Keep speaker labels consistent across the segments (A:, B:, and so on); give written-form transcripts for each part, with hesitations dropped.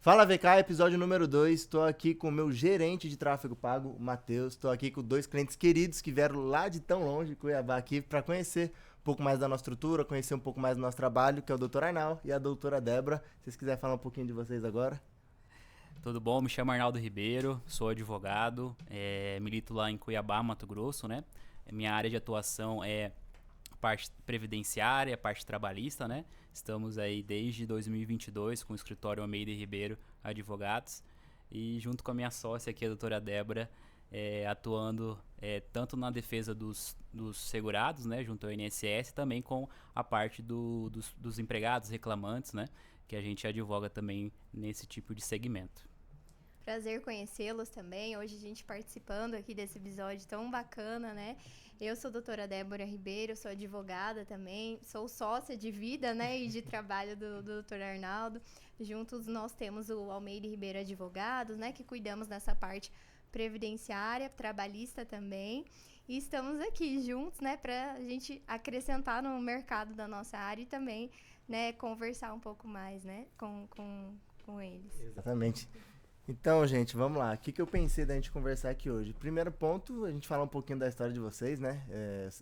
A: Fala VK, episódio número 2. Estou aqui com o meu gerente de tráfego pago, o Matheus. Estou aqui com dois clientes queridos que vieram lá de tão longe, Cuiabá, aqui, para conhecer um pouco mais da nossa estrutura, conhecer um pouco mais do nosso trabalho, que é o Dr. Arnal e a doutora Débora. Se vocês quiserem falar um pouquinho de vocês agora.
B: Tudo bom? Me chamo Arnaldo Ribeiro, sou advogado, milito lá em Cuiabá, Mato Grosso, né? Minha área de atuação é parte previdenciária, parte trabalhista, né? Estamos aí desde 2022 com o escritório Almeida e Ribeiro Advogados e junto com a minha sócia aqui, a doutora Débora, atuando tanto na defesa dos segurados, né, junto ao INSS, também com a parte dos empregados, reclamantes, né, que a gente advoga também nesse tipo de segmento.
C: Prazer conhecê-los também. Hoje a gente participando aqui desse episódio tão bacana, né? Eu sou a doutora Débora Ribeiro, sou advogada também, sou sócia de vida, né, e de trabalho do doutor Arnaldo. Juntos nós temos o Almeida e Ribeiro Advogados, né, que cuidamos dessa parte previdenciária, trabalhista também. E estamos aqui juntos, né, para a gente acrescentar no mercado da nossa área e também, né, conversar um pouco mais, né, com eles.
A: Exatamente. Então, gente, vamos lá. O que eu pensei da gente conversar aqui hoje? Primeiro ponto, a gente falar um pouquinho da história de vocês, né?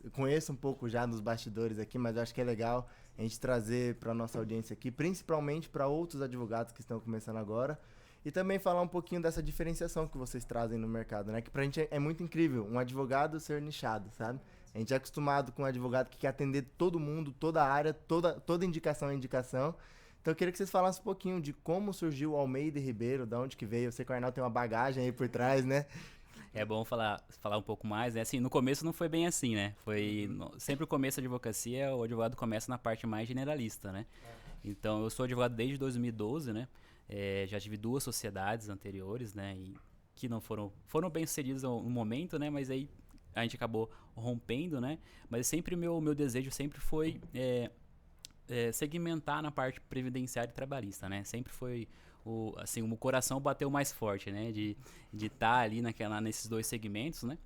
A: Eu conheço um pouco já nos bastidores aqui, mas eu acho que é legal a gente trazer para nossa audiência aqui, principalmente para outros advogados que estão começando agora, e também falar um pouquinho dessa diferenciação que vocês trazem no mercado, né? Que pra gente é muito incrível, um advogado ser nichado, sabe? A gente é acostumado com um advogado que quer atender todo mundo, toda a área, toda indicação é indicação. Então eu queria que vocês falassem um pouquinho de como surgiu o Almeida e Ribeiro, da onde que veio. Eu sei que o Arnaldo tem uma bagagem aí por trás, né?
B: É bom falar um pouco mais, né? Assim, no começo não foi bem assim, né? Sempre o começo da advocacia, o advogado começa na parte mais generalista, né? Então, eu sou advogado desde 2012, né? Já tive duas sociedades anteriores, né? E que não foram bem sucedidas no momento, né? Mas aí a gente acabou rompendo, né? Mas sempre o meu desejo sempre foi segmentar na parte previdenciária e trabalhista, né? Sempre foi assim, o coração bateu mais forte, né? De estar ali nesses dois segmentos, né?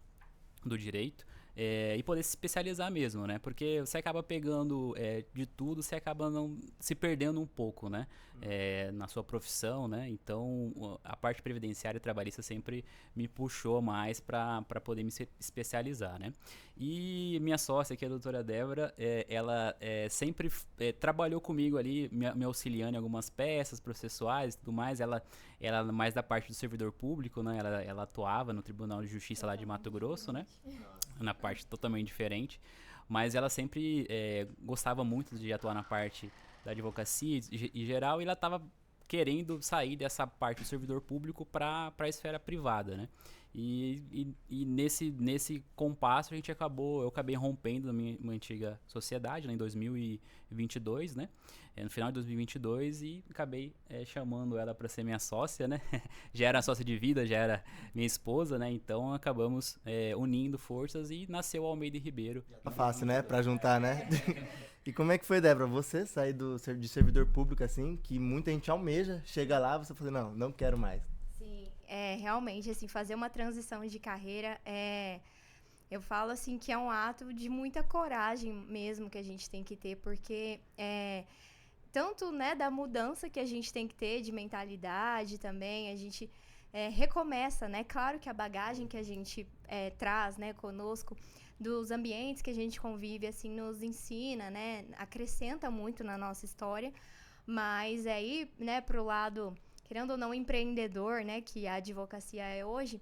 B: Do direito. E poder se especializar mesmo, né? Porque você acaba pegando de tudo, você acaba não se perdendo um pouco, né? Na sua profissão, né? Então, a parte previdenciária e trabalhista sempre me puxou mais para poder me especializar, né? E minha sócia, que é a doutora Débora, ela sempre trabalhou comigo ali, me auxiliando em algumas peças processuais e tudo mais. Ela mais da parte do servidor público, né? Ela atuava no Tribunal de Justiça lá de Mato Grosso, né? Na parte totalmente diferente, mas ela sempre gostava muito de atuar na parte da advocacia em geral, e ela estava querendo sair dessa parte do servidor público para a esfera privada, né? E nesse compasso eu acabei rompendo da minha antiga sociedade, né, em 2022, né? No final de 2022, e acabei chamando ela para ser minha sócia, né? Já era sócia de vida, já era minha esposa, né? Então acabamos unindo forças e nasceu o Almeida e Ribeiro.
A: Tá fácil, né? Pra juntar, né? E como é que foi, Débora? Você sair de servidor público assim, que muita gente almeja, chega lá, você fala, não quero mais.
C: Sim, realmente, assim, fazer uma transição de carreira eu falo assim que é um ato de muita coragem mesmo que a gente tem que ter, porque tanto, né, da mudança que a gente tem que ter de mentalidade também, a gente recomeça, né? Claro que a bagagem que a gente traz, né, conosco, dos ambientes que a gente convive, assim, nos ensina, né, acrescenta muito na nossa história, mas aí, né, pro lado, querendo ou não, empreendedor, né, que a advocacia é hoje,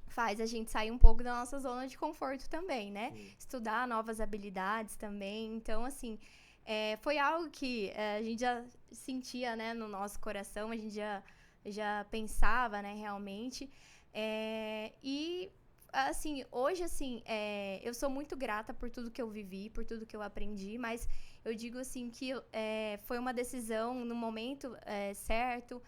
C: faz a gente sair um pouco da nossa zona de conforto também, né? Sim. Estudar novas habilidades também. Então, assim, foi algo que a gente já sentia, né, no nosso coração, a gente já pensava, né, realmente. E, assim, hoje, assim, eu sou muito grata por tudo que eu vivi, por tudo que eu aprendi, mas eu digo, assim, que foi uma decisão no momento certo.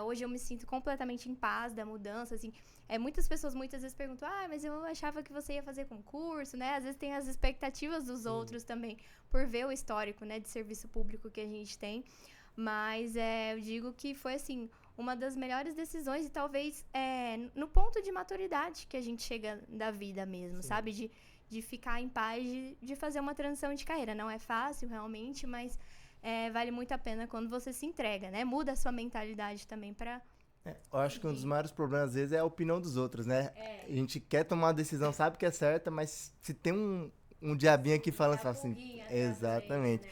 C: Hoje eu me sinto completamente em paz da mudança, assim. Muitas pessoas muitas vezes perguntam, mas eu achava que você ia fazer concurso, né? Às vezes tem as expectativas dos outros também, por ver o histórico, né, de serviço público que a gente tem. Mas eu digo que foi, assim, uma das melhores decisões e talvez no ponto de maturidade que a gente chega da vida mesmo, sim, sabe? De ficar em paz, de fazer uma transição de carreira. Não é fácil, realmente, mas vale muito a pena quando você se entrega, né? Muda a sua mentalidade também para...
A: Eu acho que um dos maiores problemas, às vezes, é a opinião dos outros, né? A gente quer tomar uma decisão, sabe que é certa, mas se tem um diabinho aqui falando assim... Exatamente.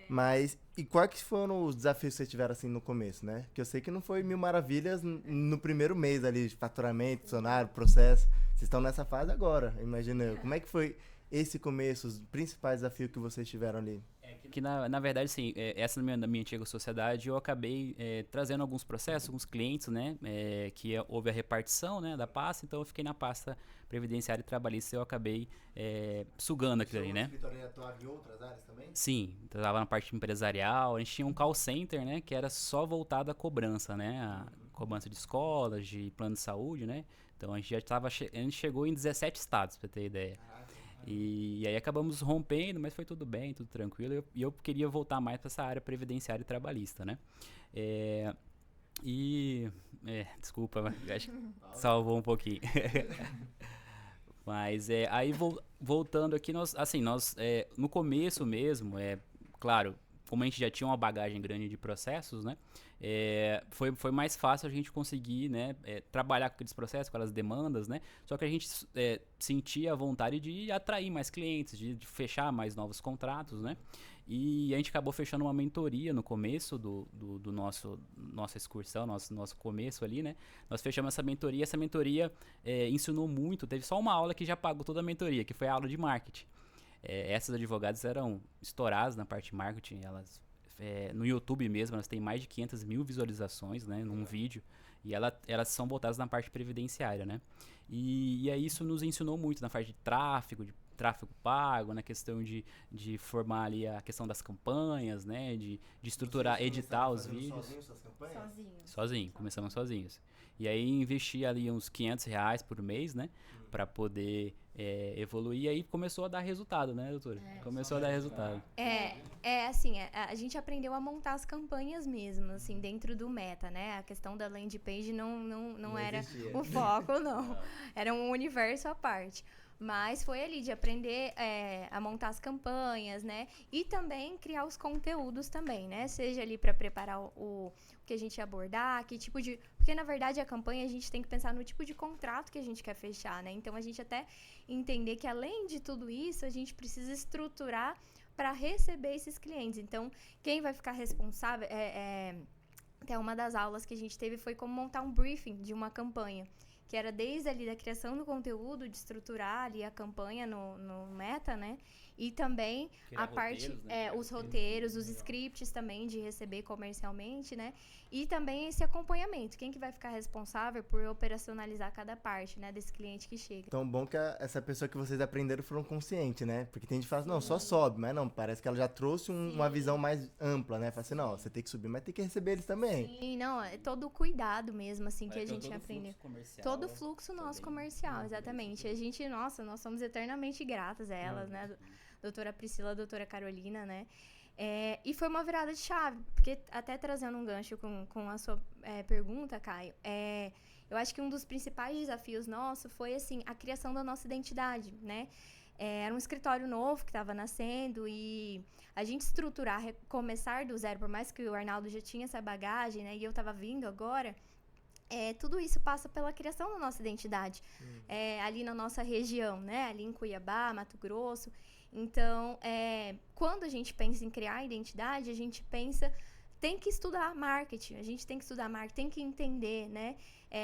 A: Mas, e quais que foram os desafios que vocês tiveram, assim, no começo, né? Que eu sei que não foi mil maravilhas no primeiro mês ali, de faturamento, funcionário, processo. Vocês estão nessa fase agora, imagino eu. Como é que foi esse começo, os principais desafios que vocês tiveram ali?
B: Que na verdade, sim, essa na minha antiga sociedade, eu acabei trazendo alguns processos, alguns clientes, né, houve a repartição, né, da pasta, então eu fiquei na pasta previdenciária e trabalhista e eu acabei sugando aquilo ali, né.
A: O escritório atuava em outras áreas também?
B: Sim, estava na parte empresarial, a gente tinha um call center, né, que era só voltado à cobrança, né, a cobrança de escolas, de plano de saúde, né, então a gente já estava, a gente chegou em 17 estados, pra ter ideia. E aí acabamos rompendo, mas foi tudo bem, tudo tranquilo. E eu queria voltar mais para essa área previdenciária e trabalhista, né? Desculpa, mas acho que salvou um pouquinho. Mas aí voltando aqui, nós no começo mesmo, claro, como a gente já tinha uma bagagem grande de processos, né? Foi mais fácil a gente conseguir, né, trabalhar com aqueles processos, com aquelas demandas, né? Só que a gente sentia a vontade de atrair mais clientes, de fechar mais novos contratos, né? E a gente acabou fechando uma mentoria no começo do nossa excursão, nosso começo ali, né? Nós fechamos essa mentoria ensinou muito, teve só uma aula que já pagou toda a mentoria, que foi a aula de marketing. Essas advogadas eram estouradas na parte de marketing, elas no YouTube mesmo, elas têm mais de 500 mil visualizações, né, num vídeo, e elas são voltadas na parte previdenciária, né, e aí isso nos ensinou muito na parte de tráfego pago, na questão de formar ali a questão das campanhas, né, de estruturar, editar os vídeos. Sozinho, começamos sozinhos. E aí investi ali uns R$500 por mês, né, para poder evoluir, e aí começou a dar resultado, né, doutora? Começou a dar resultado.
C: Assim, a gente aprendeu a montar as campanhas mesmo, assim, dentro do Meta, né? A questão da landing page não era o foco, não. Era um universo à parte. Mas foi ali de aprender a montar as campanhas, né? E também criar os conteúdos também, né? Seja ali para preparar o que a gente ia abordar, que tipo de... Porque, na verdade, a campanha a gente tem que pensar no tipo de contrato que a gente quer fechar, né? Então, a gente até entender que, além de tudo isso, a gente precisa estruturar para receber esses clientes. Então, quem vai ficar responsável... Até uma das aulas que a gente teve foi como montar um briefing de uma campanha, que era desde ali da criação do conteúdo, de estruturar ali a campanha no Meta, né? E também
B: criar
C: a parte,
B: roteiros, né?
C: os roteiros, os scripts também de receber comercialmente, né? E também esse acompanhamento. Quem que vai ficar responsável por operacionalizar cada parte, né? Desse cliente que chega.
A: Tão bom que essa pessoa que vocês aprenderam foram conscientes, né? Porque tem gente que fala assim, não, só sobe, mas não, parece que ela já trouxe uma visão mais ampla, né? Fala assim, não, você tem que subir, mas tem que receber eles também.
C: Sim, não, é todo o cuidado mesmo, assim, que a gente aprendeu. Todo o fluxo nosso comercial, exatamente. A gente, nós somos eternamente gratas a elas, né? Doutora Priscila, doutora Carolina, né? E foi uma virada de chave, porque até trazendo um gancho com a sua pergunta, Caio, eu acho que um dos principais desafios nossos foi, assim, a criação da nossa identidade, né? Era um escritório novo que estava nascendo e a gente estruturar, começar do zero, por mais que o Arnaldo já tinha essa bagagem, né? E eu estava vindo agora... tudo isso passa pela criação da nossa identidade, ali na nossa região, né? Ali em Cuiabá, Mato Grosso. Então, quando a gente pensa em criar identidade, a gente pensa, tem que estudar marketing, tem que entender, né?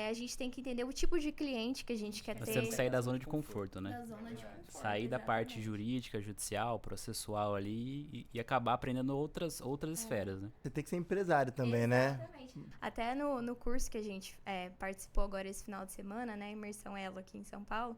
C: A gente tem que entender o tipo de cliente que a gente quer ter.
B: Nós temos que sair da zona de conforto, né?
C: Da zona de conforto,
B: sair da parte jurídica, judicial, processual ali e acabar aprendendo outras esferas, né?
A: Você tem que ser empresário também,
C: Exatamente. Né? Até no curso que a gente participou agora esse final de semana, né? Imersão Elo aqui em São Paulo,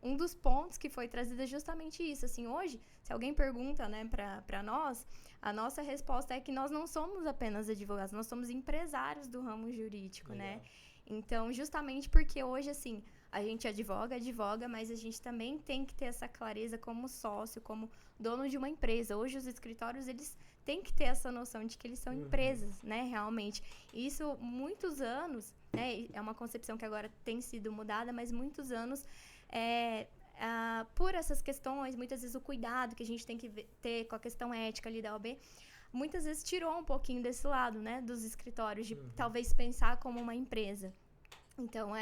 C: um dos pontos que foi trazido é justamente isso. Assim, hoje, se alguém pergunta, né, para nós, a nossa resposta é que nós não somos apenas advogados, nós somos empresários do ramo jurídico, né? Então, justamente porque hoje, assim, a gente advoga, mas a gente também tem que ter essa clareza como sócio, como dono de uma empresa. Hoje, os escritórios, eles têm que ter essa noção de que eles são empresas, né, realmente. E isso, muitos anos, né, é uma concepção que agora tem sido mudada, mas muitos anos, por essas questões, muitas vezes o cuidado que a gente tem que ter com a questão ética ali da OAB, muitas vezes tirou um pouquinho desse lado, né, dos escritórios, de talvez pensar como uma empresa. Então,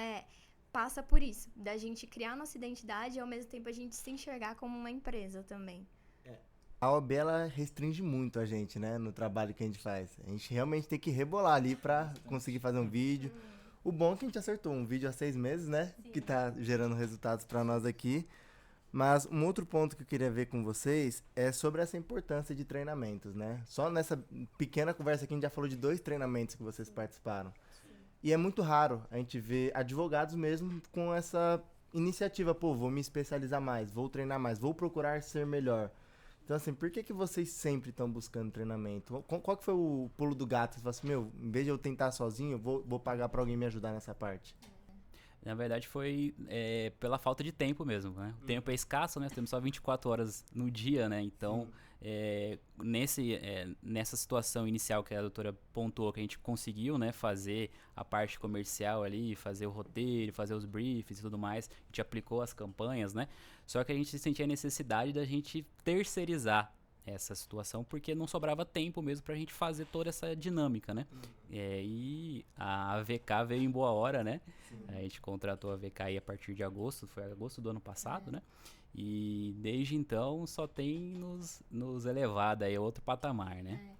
C: passa por isso, da gente criar nossa identidade e ao mesmo tempo a gente se enxergar como uma empresa também.
A: A OAB, ela restringe muito a gente, né, no trabalho que a gente faz. A gente realmente tem que rebolar ali pra conseguir fazer um vídeo. O bom é que a gente acertou um vídeo há 6 meses, né, que tá gerando resultados pra nós aqui. Mas um outro ponto que eu queria ver com vocês é sobre essa importância de treinamentos, né? Só nessa pequena conversa aqui a gente já falou de 2 treinamentos que vocês participaram. E é muito raro a gente ver advogados mesmo com essa iniciativa, pô, vou me especializar mais, vou treinar mais, vou procurar ser melhor. Então, assim, por que vocês sempre estão buscando treinamento? Qual que foi o pulo do gato? Você fala assim, meu, em vez de eu tentar sozinho, eu vou pagar pra alguém me ajudar nessa parte.
B: Na verdade, foi pela falta de tempo mesmo, né? O tempo é escasso, né? Temos só 24 horas no dia, né? Então, nessa situação inicial que a doutora pontuou, que a gente conseguiu, né, fazer a parte comercial ali, fazer o roteiro, fazer os briefs e tudo mais, a gente aplicou as campanhas, né? Só que a gente sentia a necessidade da gente terceirizar essa situação, porque não sobrava tempo mesmo pra gente fazer toda essa dinâmica, né? E a AVK veio em boa hora, né? A gente contratou a AVK aí a partir de agosto, foi agosto do ano passado, né? E desde então só tem nos elevado aí a outro patamar, né?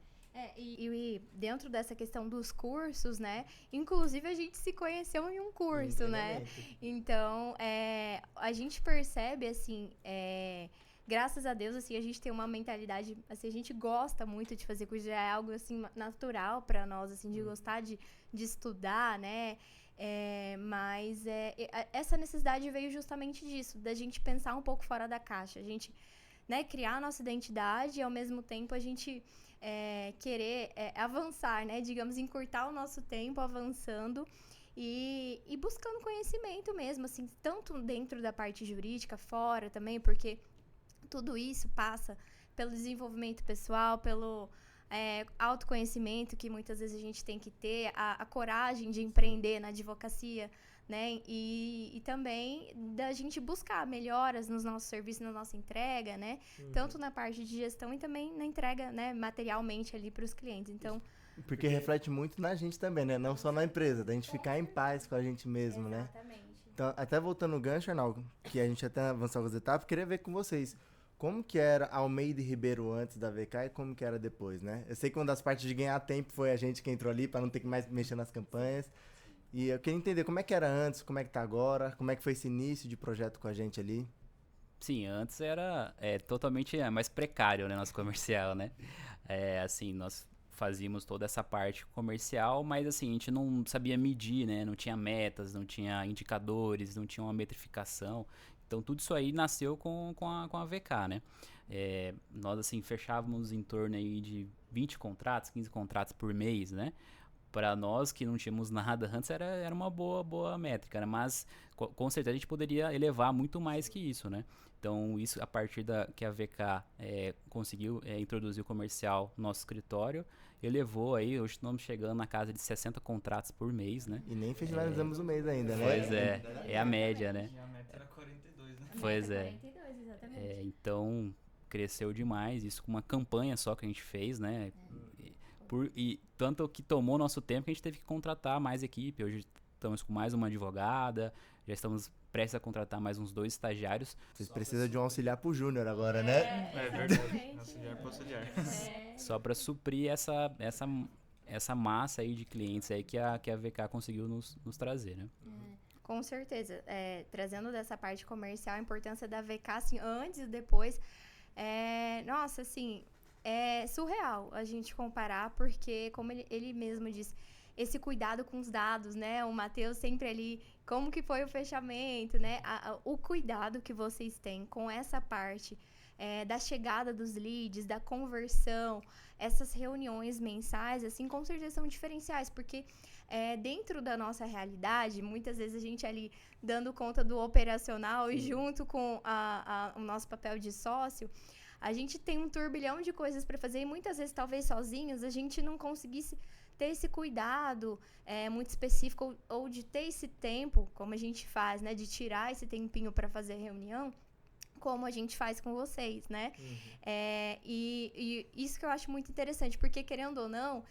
C: E dentro dessa questão dos cursos, né? Inclusive a gente se conheceu em um curso, né? Então, a gente percebe, assim, graças a Deus, assim, a gente tem uma mentalidade, assim, a gente gosta muito de fazer curso, já é algo, assim, natural para nós, assim, de gostar de estudar, né? Mas essa necessidade veio justamente disso, da gente pensar um pouco fora da caixa, a gente, né, criar a nossa identidade e, ao mesmo tempo, a gente querer avançar, né, digamos, encurtar o nosso tempo avançando e buscando conhecimento mesmo, assim, tanto dentro da parte jurídica, fora também, porque tudo isso passa pelo desenvolvimento pessoal, pelo autoconhecimento que muitas vezes a gente tem que ter, a coragem de empreender na advocacia, né? E também da gente buscar melhoras nos nossos serviços, na nossa entrega, né? Tanto na parte de gestão e também na entrega, né, materialmente ali para os clientes. Então,
A: Porque reflete muito na gente também, né? Não só na empresa, da gente ficar em paz com a gente mesmo, né?
C: Exatamente.
A: Então, até voltando no gancho, Arnaldo, que a gente até avançou as etapas, queria ver com vocês. Como que era Almeida e Ribeiro antes da VK e como que era depois, né? Eu sei que uma das partes de ganhar tempo foi a gente que entrou ali para não ter que mais mexer nas campanhas. E eu queria entender como é que era antes, como é que tá agora, como é que foi esse início de projeto com a gente ali.
B: Sim, antes era totalmente mais precário, né, nosso comercial, né? Assim, nós fazíamos toda essa parte comercial, mas assim, a gente não sabia medir, né? Não tinha metas, não tinha indicadores, não tinha uma metrificação. Então, tudo isso aí nasceu com a VK, né? Nós, assim, fechávamos em torno aí de 20 contratos, 15 contratos por mês, né? Para nós que não tínhamos nada antes, era uma boa métrica, né? Mas com certeza a gente poderia elevar muito mais que isso, né? Então, isso a partir que a VK conseguiu introduzir o comercial no nosso escritório, elevou aí, hoje estamos chegando na casa de 60 contratos por mês, né?
A: E nem finalizamos o mês ainda, né?
B: Pois é a média, né?
D: E a meta era 42, né?
B: Pois é.
C: 42, exatamente.
B: Então, cresceu demais, isso com uma campanha só que a gente fez, né? E tanto que tomou nosso tempo que a gente teve que contratar mais equipe. Hoje estamos com mais uma advogada, já estamos prestes a contratar mais uns 2 estagiários.
A: Vocês precisam de um auxiliar pro Júnior agora, né?
D: É verdade. Auxiliar para auxiliar.
B: Só para suprir essa massa aí de clientes aí que a VK conseguiu nos trazer, né?
C: Com certeza. Trazendo dessa parte comercial, a importância da VK, assim, antes e depois, nossa, assim, é surreal a gente comparar, porque, como ele mesmo disse, esse cuidado com os dados, né? O Matheus sempre ali, como que foi o fechamento, né? O cuidado que vocês têm com essa parte da chegada dos leads, da conversão, essas reuniões mensais, assim, com certeza são diferenciais, porque dentro da nossa realidade, muitas vezes a gente ali dando conta do operacional e junto com o nosso papel de sócio, a gente tem um turbilhão de coisas para fazer e muitas vezes, talvez sozinhos, a gente não conseguisse ter esse cuidado muito específico ou de ter esse tempo, como a gente faz, né, de tirar esse tempinho para fazer reunião, como a gente faz com vocês, né? E isso que eu acho muito interessante, porque querendo ou não,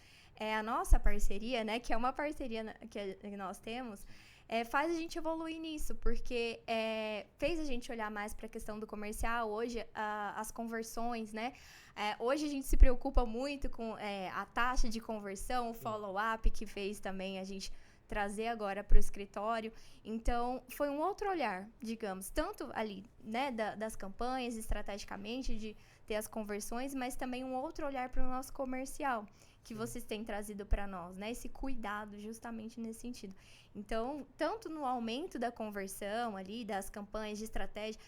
C: a nossa parceria, né, que é uma parceria que nós temos, faz a gente evoluir nisso, porque fez a gente olhar mais para a questão do comercial. Hoje, as conversões, né? Hoje a gente se preocupa muito com a taxa de conversão, o follow-up, que fez também a gente trazer agora para o escritório. Então, foi um outro olhar, digamos, tanto ali, né, das campanhas, estrategicamente, de ter as conversões, mas também um outro olhar para o nosso comercial, que vocês têm trazido para nós, né? Esse cuidado justamente nesse sentido. Então, tanto no aumento da conversão ali, das campanhas de estratégia,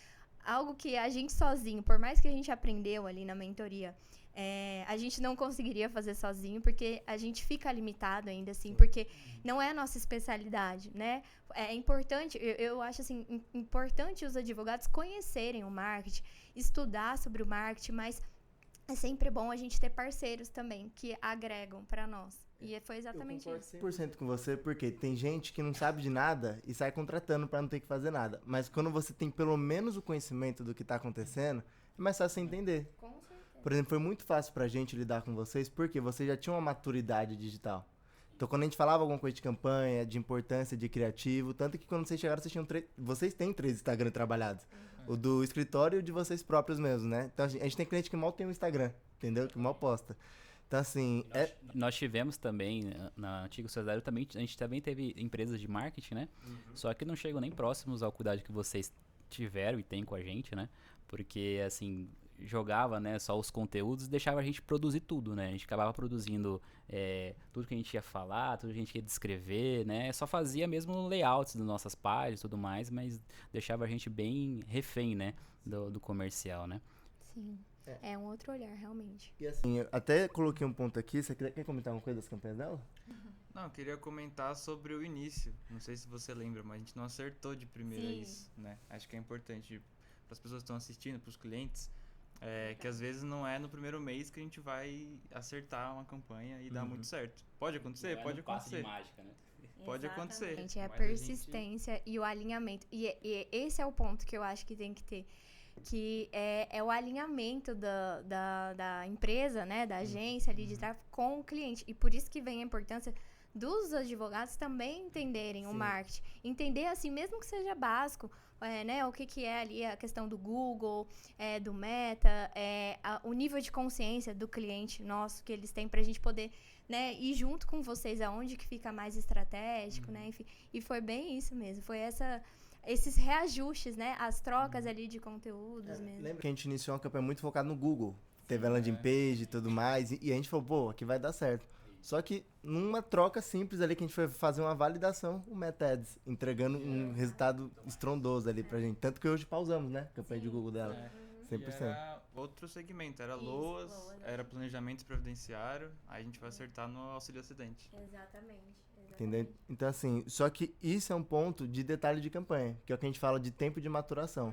C: algo que a gente sozinho, por mais que a gente aprendeu ali na mentoria, a gente não conseguiria fazer sozinho, porque a gente fica limitado ainda assim, porque não é a nossa especialidade, né? É importante, eu acho assim, importante os advogados conhecerem o marketing, estudar sobre o marketing, mas é sempre bom a gente ter parceiros também que agregam para nós. E foi exatamente isso.
A: Eu concordo 100% com você, porque tem gente que não sabe de nada e sai contratando para não ter que fazer nada. Mas quando você tem pelo menos o conhecimento do que está acontecendo, é mais fácil você entender.
C: Com certeza.
A: Por exemplo, foi muito fácil pra gente lidar com vocês, porque vocês já tinham uma maturidade digital. Então, quando a gente falava alguma coisa de campanha, de importância, de criativo, tanto que quando vocês chegaram, vocês têm 3 Instagram trabalhados. O do escritório e o de vocês próprios mesmo, né? Então, a gente tem cliente que mal tem um Instagram, entendeu? Que mal posta. Então, assim...
B: Nós tivemos também, na antiga sociedade, a gente também teve empresas de marketing, né? Só que não chegam nem próximos ao cuidado que vocês tiveram e têm com a gente, né? Porque, assim... jogava, né, só os conteúdos e deixava a gente produzir tudo, né? A gente acabava produzindo tudo que a gente ia falar, tudo que a gente ia descrever, né? Só fazia mesmo layouts das nossas páginas e tudo mais, mas deixava a gente bem refém, né, do comercial, né?
C: Sim, é um outro olhar, realmente.
A: E assim, eu até coloquei um ponto aqui, você quer comentar alguma coisa das campanhas dela?
D: Não, eu queria comentar sobre o início. Não sei se você lembra, mas a gente não acertou de primeira isso, né? Acho que é importante para as pessoas que estão assistindo, para os clientes, que às vezes não é no primeiro mês que a gente vai acertar uma campanha e dar muito certo. Pode acontecer? Pode acontecer.
B: De mágica, né?
D: Pode acontecer.
C: Gente, é a
D: Mas
C: persistência e o alinhamento. E esse é o ponto que eu acho que tem que ter. Que é o alinhamento da empresa, né? Da agência ali de tráfego com o cliente. E por isso que vem a importância dos advogados também entenderem o marketing. Entender, assim, mesmo que seja básico, né, o que é ali a questão do Google, do Meta, o nível de consciência do cliente nosso que eles têm pra gente poder, né, ir junto com vocês aonde que fica mais estratégico, né, enfim. E foi bem isso mesmo, foi esses reajustes, né, as trocas ali de conteúdos mesmo.
A: Lembra que a gente iniciou uma campanha muito focada no Google, teve a landing page e tudo mais, e a gente falou, pô, aqui vai dar certo. Só que numa troca simples ali que a gente foi fazer uma validação, o Meta Ads, entregando um resultado estrondoso ali pra gente. Tanto que hoje pausamos, né? A campanha de Google dela. 100%.
D: E era outro segmento, era LOAS, era planejamento previdenciário, aí a gente vai acertar no auxílio acidente.
C: Exatamente.
A: Entendeu? Então, assim, só que isso é um ponto de detalhe de campanha, que é o que a gente fala de tempo de maturação.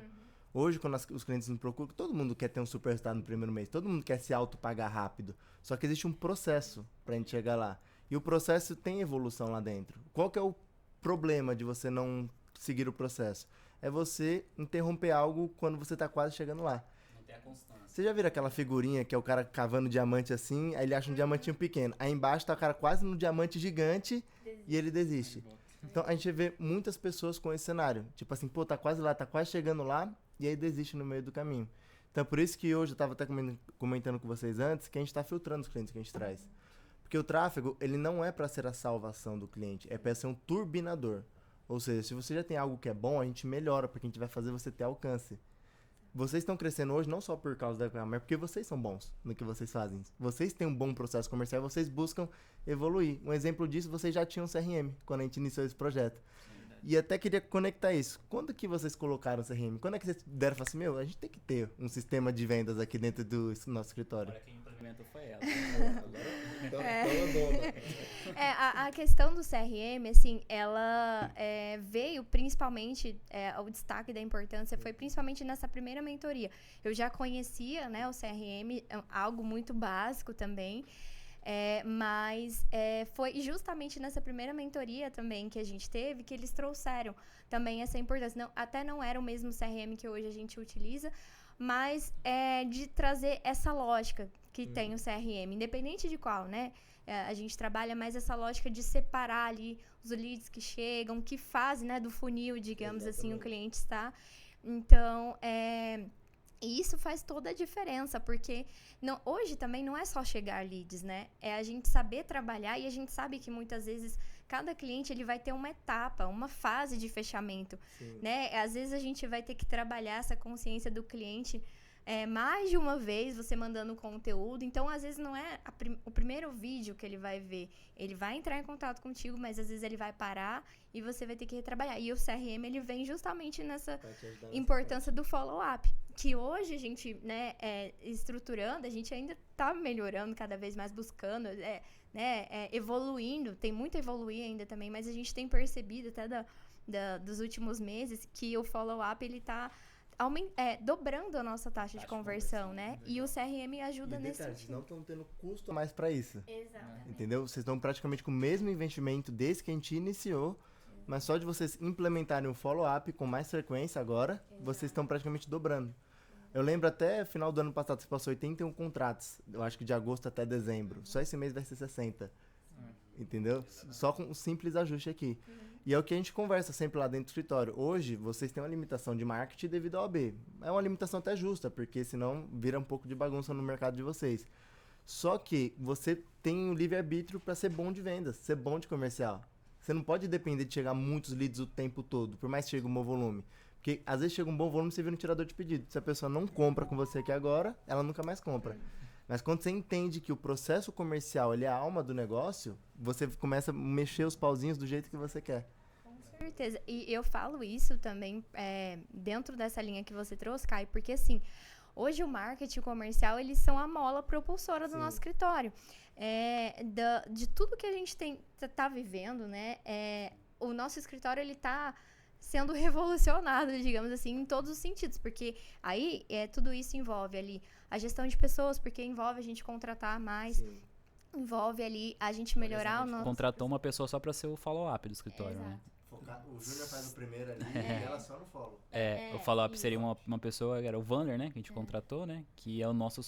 A: Hoje, quando os clientes nos procuram, todo mundo quer ter um super resultado no primeiro mês, todo mundo quer se autopagar rápido. Só que existe um processo pra gente chegar lá. E o processo tem evolução lá dentro. Qual que é o problema de você não seguir o processo? É você interromper algo quando você tá quase chegando lá.
B: Não tem a constância.
A: Você já viu aquela figurinha que é o cara cavando diamante assim, aí ele acha um diamantinho pequeno. Aí embaixo tá o cara quase no diamante gigante e ele desiste. Então a gente vê muitas pessoas com esse cenário. Tipo assim, pô, tá quase lá, tá quase chegando lá, e aí desiste no meio do caminho. Então por isso que hoje eu tava até comentando com vocês antes, que a gente tá filtrando os clientes que a gente traz. Porque o tráfego, ele não é para ser a salvação do cliente, é para ser um turbinador. Ou seja, se você já tem algo que é bom, a gente melhora, porque a gente vai fazer você ter alcance. Vocês estão crescendo hoje não só por causa da câmera, mas porque vocês são bons no que vocês fazem. Vocês têm um bom processo comercial, vocês buscam evoluir. Um exemplo disso, vocês já tinham CRM quando a gente iniciou esse projeto. E até queria conectar isso. Quando que vocês colocaram o CRM? Quando é que vocês deram e falaram assim, meu, a gente tem que ter um sistema de vendas aqui dentro do nosso escritório?
B: Agora quem implementou foi ela.
C: A questão do CRM, assim, ela veio principalmente, o destaque da importância foi principalmente nessa primeira mentoria. Eu já conhecia, né, o CRM, algo muito básico também, Mas foi justamente nessa primeira mentoria também que a gente teve que eles trouxeram também essa importância. Até não era o mesmo CRM que hoje a gente utiliza, mas de trazer essa lógica que tem o CRM, independente de qual, né? A gente trabalha mais essa lógica de separar ali os leads que chegam, que fase, né, do funil, digamos assim, o cliente está. Então, e isso faz toda a diferença, porque hoje também não é só chegar leads, né? É a gente saber trabalhar, e a gente sabe que muitas vezes cada cliente ele vai ter uma etapa, uma fase de fechamento, né? Às vezes a gente vai ter que trabalhar essa consciência do cliente mais de uma vez, você mandando conteúdo. Então, às vezes não é o primeiro vídeo que ele vai ver. Ele vai entrar em contato contigo, mas às vezes ele vai parar e você vai ter que retrabalhar. E o CRM, ele vem justamente nessa importância do follow-up. Que hoje a gente, né, estruturando, a gente ainda está melhorando cada vez mais, buscando, evoluindo. Tem muito a evoluir ainda também, mas a gente tem percebido até dos últimos meses que o follow-up, ele está dobrando a nossa taxa de conversão, né? E o CRM ajuda nesse sentido.
A: Vocês não estão tendo custo mais para isso.
C: Exatamente.
A: Entendeu? Vocês estão praticamente com o mesmo investimento desde que a gente iniciou, mas só de vocês implementarem o follow-up com mais frequência agora, vocês estão praticamente dobrando. Eu lembro até final do ano passado, você passou 81 contratos, eu acho que de agosto até dezembro. Só esse mês vai ser 60. Entendeu? Só com um simples ajuste aqui. E é o que a gente conversa sempre lá dentro do escritório. Hoje, vocês têm uma limitação de marketing devido ao OAB. É uma limitação até justa, porque senão vira um pouco de bagunça no mercado de vocês. Só que você tem o livre-arbítrio para ser bom de vendas, ser bom de comercial. Você não pode depender de chegar muitos leads o tempo todo, por mais que chegue um bom volume. Porque às vezes chega um bom volume e você vira um tirador de pedido. Se a pessoa não compra com você aqui agora, ela nunca mais compra. Mas quando você entende que o processo comercial ele é a alma do negócio, você começa a mexer os pauzinhos do jeito que você quer.
C: Com certeza. E eu falo isso também dentro dessa linha que você trouxe, Caio, porque assim, hoje o marketing comercial, eles são a mola propulsora do nosso escritório. De tudo que a gente tá vivendo, né? O nosso escritório, ele tá sendo revolucionado, digamos assim, em todos os sentidos, porque aí tudo isso envolve ali a gestão de pessoas, porque envolve a gente contratar mais, envolve ali a gente melhorar o nosso...
B: Contratou uma pessoa só para ser o follow-up do escritório, né?
A: O Júnior faz o primeiro ali e ela só no follow.
B: O follow-up seria uma pessoa, era o Vander, né, que a gente contratou, né, que é o nosso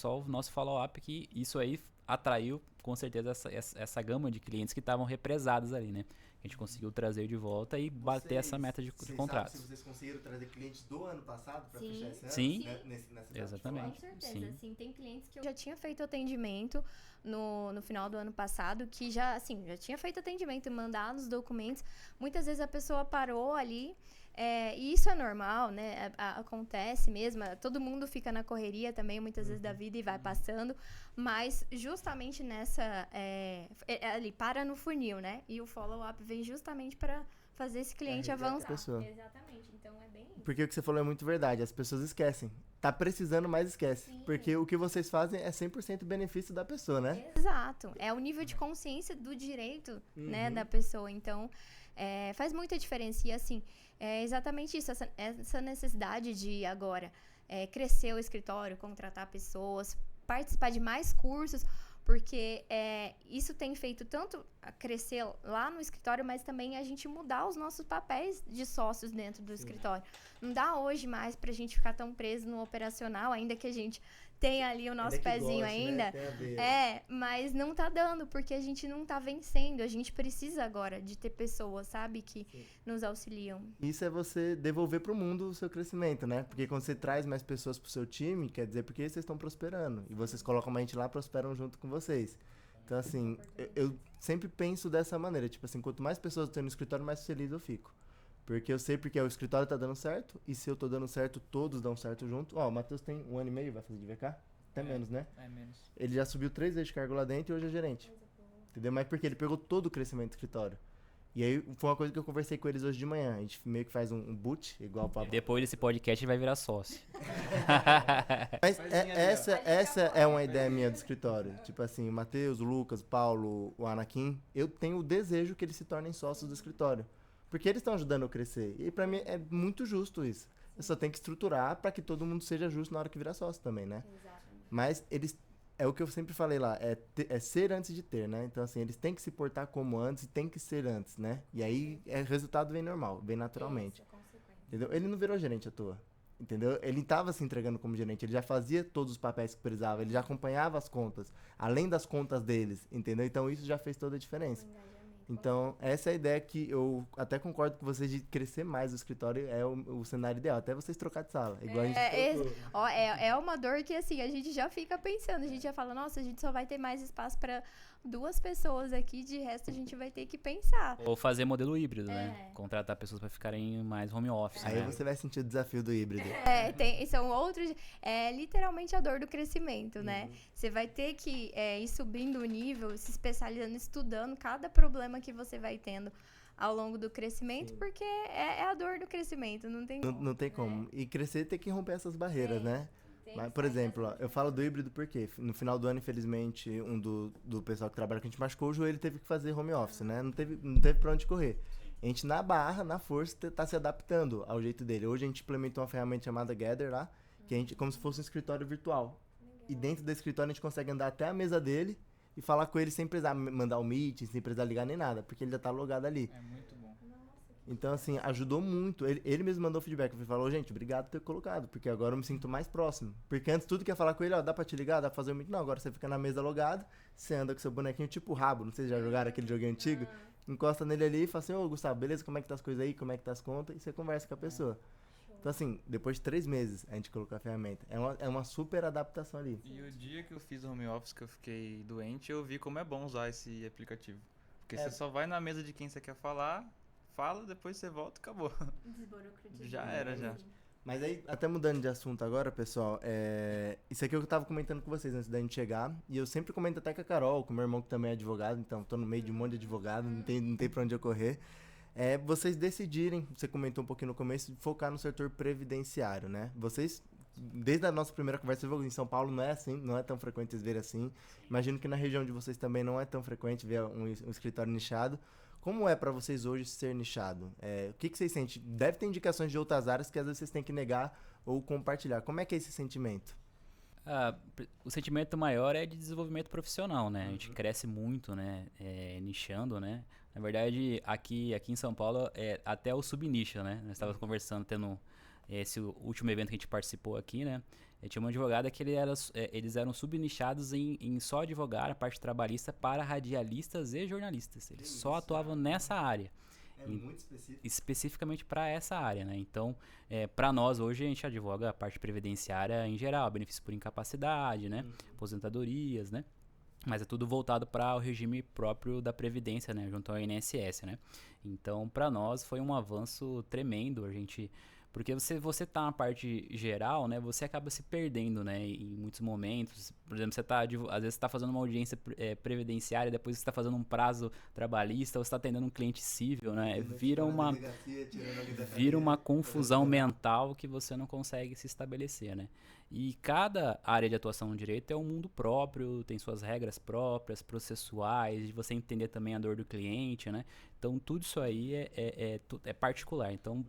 B: follow-up, que isso aí atraiu com certeza essa gama de clientes que estavam represados ali, né? A gente conseguiu trazer de volta e bater essa meta de contratos.
A: Se vocês conseguiram trazer clientes do ano passado para fechar esse ano?
B: Sim.
A: Nessa
B: Exatamente.
C: Com certeza. Assim, tem clientes que eu já tinha feito atendimento no final do ano passado, que já tinha feito atendimento, mandado os documentos. Muitas vezes a pessoa parou ali, e isso é normal, né? Acontece mesmo, todo mundo fica na correria também, muitas vezes da vida, e vai passando, mas justamente nessa, ali para no funil, né? E o follow-up vem justamente para fazer esse cliente avançar. Exatamente, então é bem isso.
A: Porque o que você falou é muito verdade, as pessoas esquecem. Tá precisando, mas esquece.
C: Sim.
A: Porque o que vocês fazem é 100% benefício da pessoa, né?
C: Exato, é o nível de consciência do direito, né, da pessoa, então faz muita diferença. E assim, é exatamente isso, essa necessidade de agora crescer o escritório, contratar pessoas, participar de mais cursos, porque isso tem feito tanto a crescer lá no escritório, mas também a gente mudar os nossos papéis de sócios dentro do escritório. Não dá hoje mais pra gente ficar tão preso no operacional, ainda que a gente tenha ali o nosso pezinho ainda. Né? Mas não tá dando, porque a gente não tá vencendo. A gente precisa agora de ter pessoas, sabe, que nos auxiliam.
A: Isso é você devolver pro mundo o seu crescimento, né? Porque quando você traz mais pessoas pro seu time, quer dizer porque vocês estão prosperando. E vocês colocam mais gente lá, prosperam junto com vocês. Então, assim, eu sempre penso dessa maneira. Tipo assim, quanto mais pessoas eu tenho no escritório, mais feliz eu fico. Porque eu sei porque o escritório tá dando certo, e se eu tô dando certo, todos dão certo junto. Ó, o Matheus tem 1 ano e meio, vai fazer de VK? Até menos, né?
D: Menos.
A: Ele já subiu 3 vezes de cargo lá dentro e hoje é gerente. Entendeu? Mas porque ele pegou todo o crescimento do escritório. E aí foi uma coisa que eu conversei com eles hoje de manhã. A gente meio que faz um boot, igual o papo.
B: Depois desse podcast ele vai virar sócio.
A: Mas essa é uma ideia minha do escritório. Tipo assim, o Matheus, o Lucas, o Paulo, o Anakin, eu tenho o desejo que eles se tornem sócios do escritório. Porque eles estão ajudando eu a crescer. E pra mim é muito justo isso. Eu só tenho que estruturar pra que todo mundo seja justo na hora que virar sócio também, né?
C: Exatamente.
A: Mas eles... é o que eu sempre falei lá, é ser antes de ter, né? Então, assim, eles têm que se portar como antes e tem que ser antes, né? E aí, o resultado vem normal, vem naturalmente. Entendeu? Ele não virou gerente à toa, entendeu? Ele estava se entregando como gerente, ele já fazia todos os papéis que precisava, ele já acompanhava as contas, além das contas deles, entendeu? Então, isso já fez toda a diferença. Então, essa é a ideia que eu até concordo com vocês de crescer mais o escritório, é o cenário ideal. Até vocês trocar de sala. Igual a gente trocou.
C: É uma dor que, assim, a gente já fica pensando. A gente já fala, nossa, a gente só vai ter mais espaço para 2 pessoas aqui, de resto a gente vai ter que pensar.
B: Ou fazer modelo híbrido, né? Contratar pessoas para ficarem mais home office,
A: Aí
B: né?
A: você vai sentir o desafio do híbrido.
C: São outros... É literalmente a dor do crescimento, né? Você vai ter que ir subindo o nível, se especializando, estudando cada problema que você vai tendo ao longo do crescimento, porque é a dor do crescimento, não tem como.
A: Não tem como. E crescer tem que romper essas barreiras, né? Mas, por exemplo, ó, eu falo do híbrido porque no final do ano, infelizmente, um do pessoal que trabalha com a gente machucou o joelho e teve que fazer home office, né? Não teve pra onde correr. A gente, na barra, na força, tá se adaptando ao jeito dele. Hoje a gente implementou uma ferramenta chamada Gather lá, que a gente, como se fosse um escritório virtual. E dentro do escritório a gente consegue andar até a mesa dele e falar com ele sem precisar mandar o meeting, sem precisar ligar nem nada, porque ele já tá logado ali.
D: É muito bom.
A: Então, assim, ajudou muito. Ele mesmo mandou feedback. Ele falou, gente, obrigado por ter colocado, porque agora eu me sinto mais próximo. Porque antes tudo que ia falar com ele, ó, dá pra te ligar, dá pra fazer o meeting. Não, agora você fica na mesa logado, você anda com seu bonequinho tipo rabo. Não sei se já jogaram aquele joguinho antigo. Encosta nele ali e fala assim, ô, Gustavo, beleza, como é que tá as coisas aí? Como é que tá as contas? E você conversa com a pessoa. Então, assim, depois de 3 meses a gente colocou a ferramenta. É uma super adaptação ali.
D: E o dia que eu fiz home office, que eu fiquei doente, eu vi como é bom usar esse aplicativo. Porque você só vai na mesa de quem você quer falar, fala, depois você volta e acabou. Já era, já.
A: Mas aí, até mudando de assunto agora, pessoal, isso aqui eu tava comentando com vocês antes da gente chegar, e eu sempre comento até com a Carol, com o meu irmão que também é advogado, então tô no meio de um monte de advogado, não tem pra onde eu correr. Vocês decidirem, você comentou um pouquinho no começo, de focar no setor previdenciário, né? Vocês, desde a nossa primeira conversa, em São Paulo não é assim, não é tão frequente vocês verem assim. Imagino que na região de vocês também não é tão frequente ver um escritório nichado. Como é para vocês hoje ser nichado? O que vocês sentem? Deve ter indicações de outras áreas que às vezes vocês têm que negar ou compartilhar. Como é que é esse sentimento?
B: O sentimento maior é de desenvolvimento profissional, né? A gente cresce muito, né? Nichando, né? Na verdade, aqui em São Paulo, até o subnicho, né? Nós estávamos conversando, tendo esse último evento que a gente participou aqui, né? Tinha uma advogada que eles eram subnichados em só advogar a parte trabalhista para radialistas e jornalistas. Eles só atuavam nessa área.
A: Muito específico.
B: Especificamente para essa área, né? Então, para nós hoje a gente advoga a parte previdenciária em geral, benefício por incapacidade, né? Aposentadorias, né? Mas é tudo voltado para o regime próprio da previdência, né? Junto ao INSS, né? Então, para nós foi um avanço tremendo, porque você tá na parte geral, né? Você acaba se perdendo, né? Em muitos momentos. Por exemplo, às vezes você tá fazendo uma audiência previdenciária, depois você tá fazendo um prazo trabalhista, ou você tá atendendo um cliente civil, né? Vira uma confusão mental que você não consegue se estabelecer, né? E cada área de atuação no direito é um mundo próprio, tem suas regras próprias, processuais, de você entender também a dor do cliente, né? Então, tudo isso aí é particular. Então,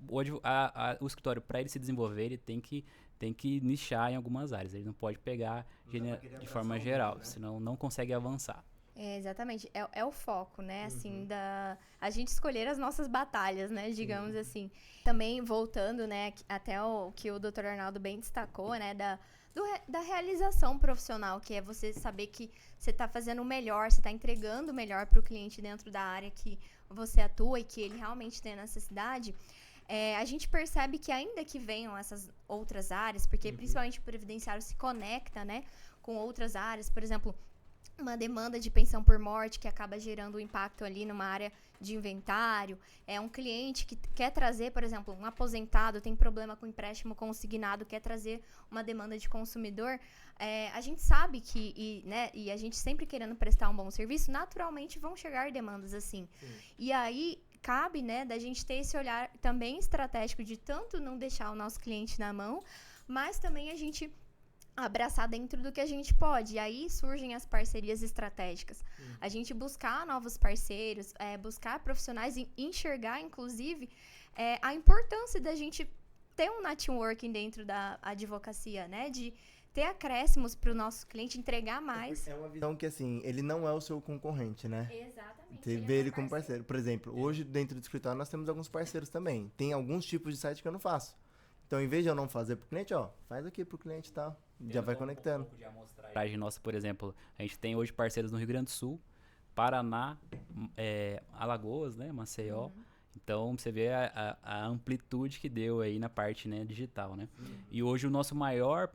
B: o escritório, para ele se desenvolver, ele tem que nichar em algumas áreas. Ele não pode pegar de forma geral, senão não consegue avançar.
C: Exatamente. É o foco, né? Assim, a gente escolher as nossas batalhas, né? Digamos assim. Também voltando, né? Até o que o Dr. Arnaldo bem destacou, né? Da realização profissional, que é você saber que você está fazendo o melhor, você está entregando o melhor para o cliente dentro da área que você atua e que ele realmente tem necessidade. A gente percebe que ainda que venham essas outras áreas, porque principalmente o previdenciário se conecta, né, com outras áreas, por exemplo, uma demanda de pensão por morte que acaba gerando um impacto ali numa área de inventário, um cliente que quer trazer, por exemplo, um aposentado tem problema com empréstimo consignado, quer trazer uma demanda de consumidor, a gente sabe que, e a gente sempre querendo prestar um bom serviço, naturalmente vão chegar demandas assim. Sim. E aí cabe, né, da gente ter esse olhar também estratégico de tanto não deixar o nosso cliente na mão, mas também a gente abraçar dentro do que a gente pode. E aí surgem as parcerias estratégicas. A gente buscar novos parceiros, buscar profissionais e enxergar, inclusive, a importância da gente ter um networking dentro da advocacia, né? De ter acréscimos para o nosso cliente, entregar mais.
A: É uma visão que, assim, ele não é o seu concorrente, né?
C: Exatamente.
A: Você vê ele como parceiro. Por exemplo, hoje dentro do escritório nós temos alguns parceiros também. Tem alguns tipos de site que eu não faço. Então, em vez de eu não fazer pro cliente, ó, faz aqui pro cliente e tal. Já vai conectando.
B: Um pouco de amostragem nossa, por exemplo, a gente tem hoje parceiros no Rio Grande do Sul, Paraná, Alagoas, né, Maceió. Então, você vê a amplitude que deu aí na parte, né, digital, né? E hoje o nosso maior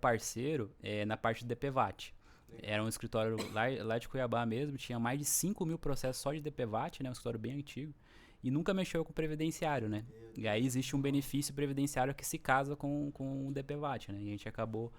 B: parceiro é na parte do DPVAT. Era um escritório lá de Cuiabá mesmo, tinha mais de 5 mil processos só de DPVAT, né? Um escritório bem antigo. E nunca mexeu com o previdenciário, né? E aí existe um benefício previdenciário que se casa com o DPVAT, né? E a gente acabou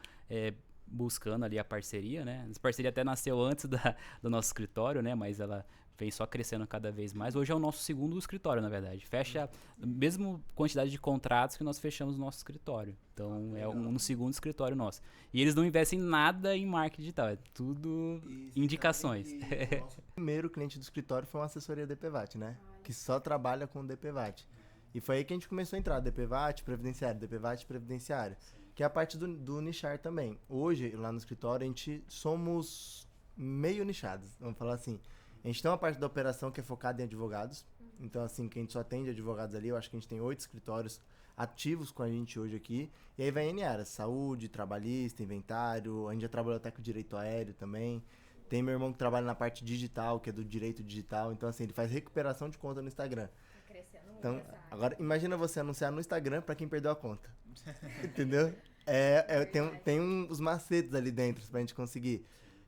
B: buscando ali a parceria, né? Essa parceria até nasceu antes do nosso escritório, né? Mas ela vem só crescendo cada vez mais. Hoje é o nosso segundo escritório, na verdade. Fecha a mesma quantidade de contratos que nós fechamos no nosso escritório. Então, é no segundo escritório nosso. E eles não investem nada em marketing digital, é tudo indicações.
A: O nosso primeiro cliente do escritório foi uma assessoria DPVAT, né? Que só trabalha com DPVAT. E foi aí que a gente começou a entrar, DPVAT, previdenciário, DPVAT, previdenciário. Que é a parte do nichar também. Hoje, lá no escritório, a gente somos meio nichados, vamos falar assim. A gente tem uma parte da operação que é focada em advogados. Então, assim, que a gente só atende advogados ali. Eu acho que a gente tem 8 escritórios ativos com a gente hoje aqui. E aí vai em áreas, saúde, trabalhista, inventário. A gente já trabalhou até com direito aéreo também. Tem meu irmão que trabalha na parte digital, que é do direito digital. Então, assim, ele faz recuperação de conta no Instagram.
C: Tá crescendo muito
A: Então,
C: essa área.
A: agora, imagina você anunciar no Instagram pra quem perdeu a conta. Entendeu? Tem uns macetes ali dentro pra gente conseguir.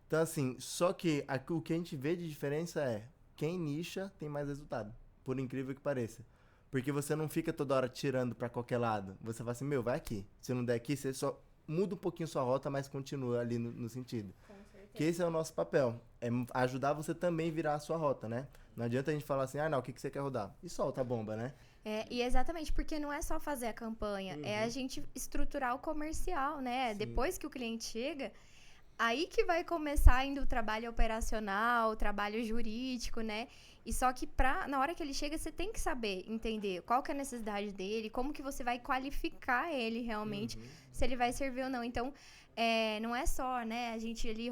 A: Então, assim, só que o que a gente vê de diferença é quem nicha tem mais resultado, por incrível que pareça. Porque você não fica toda hora tirando pra qualquer lado. Você fala assim, vai aqui. Se não der aqui, você só muda um pouquinho sua rota, mas continua ali no sentido.
C: Com certeza.
A: Que esse é o nosso papel. É ajudar você também virar a sua rota, né? Não adianta a gente falar assim, não, o que você quer rodar? E solta a bomba, né?
C: E exatamente, porque não é só fazer a campanha, é a gente estruturar o comercial, né?
A: Sim.
C: Depois que o cliente chega, aí que vai começar ainda o trabalho operacional, o trabalho jurídico, né? E só que na hora que ele chega, você tem que saber entender qual que é a necessidade dele, como que você vai qualificar ele realmente, se ele vai servir ou não. Então, não é só, né, a gente ali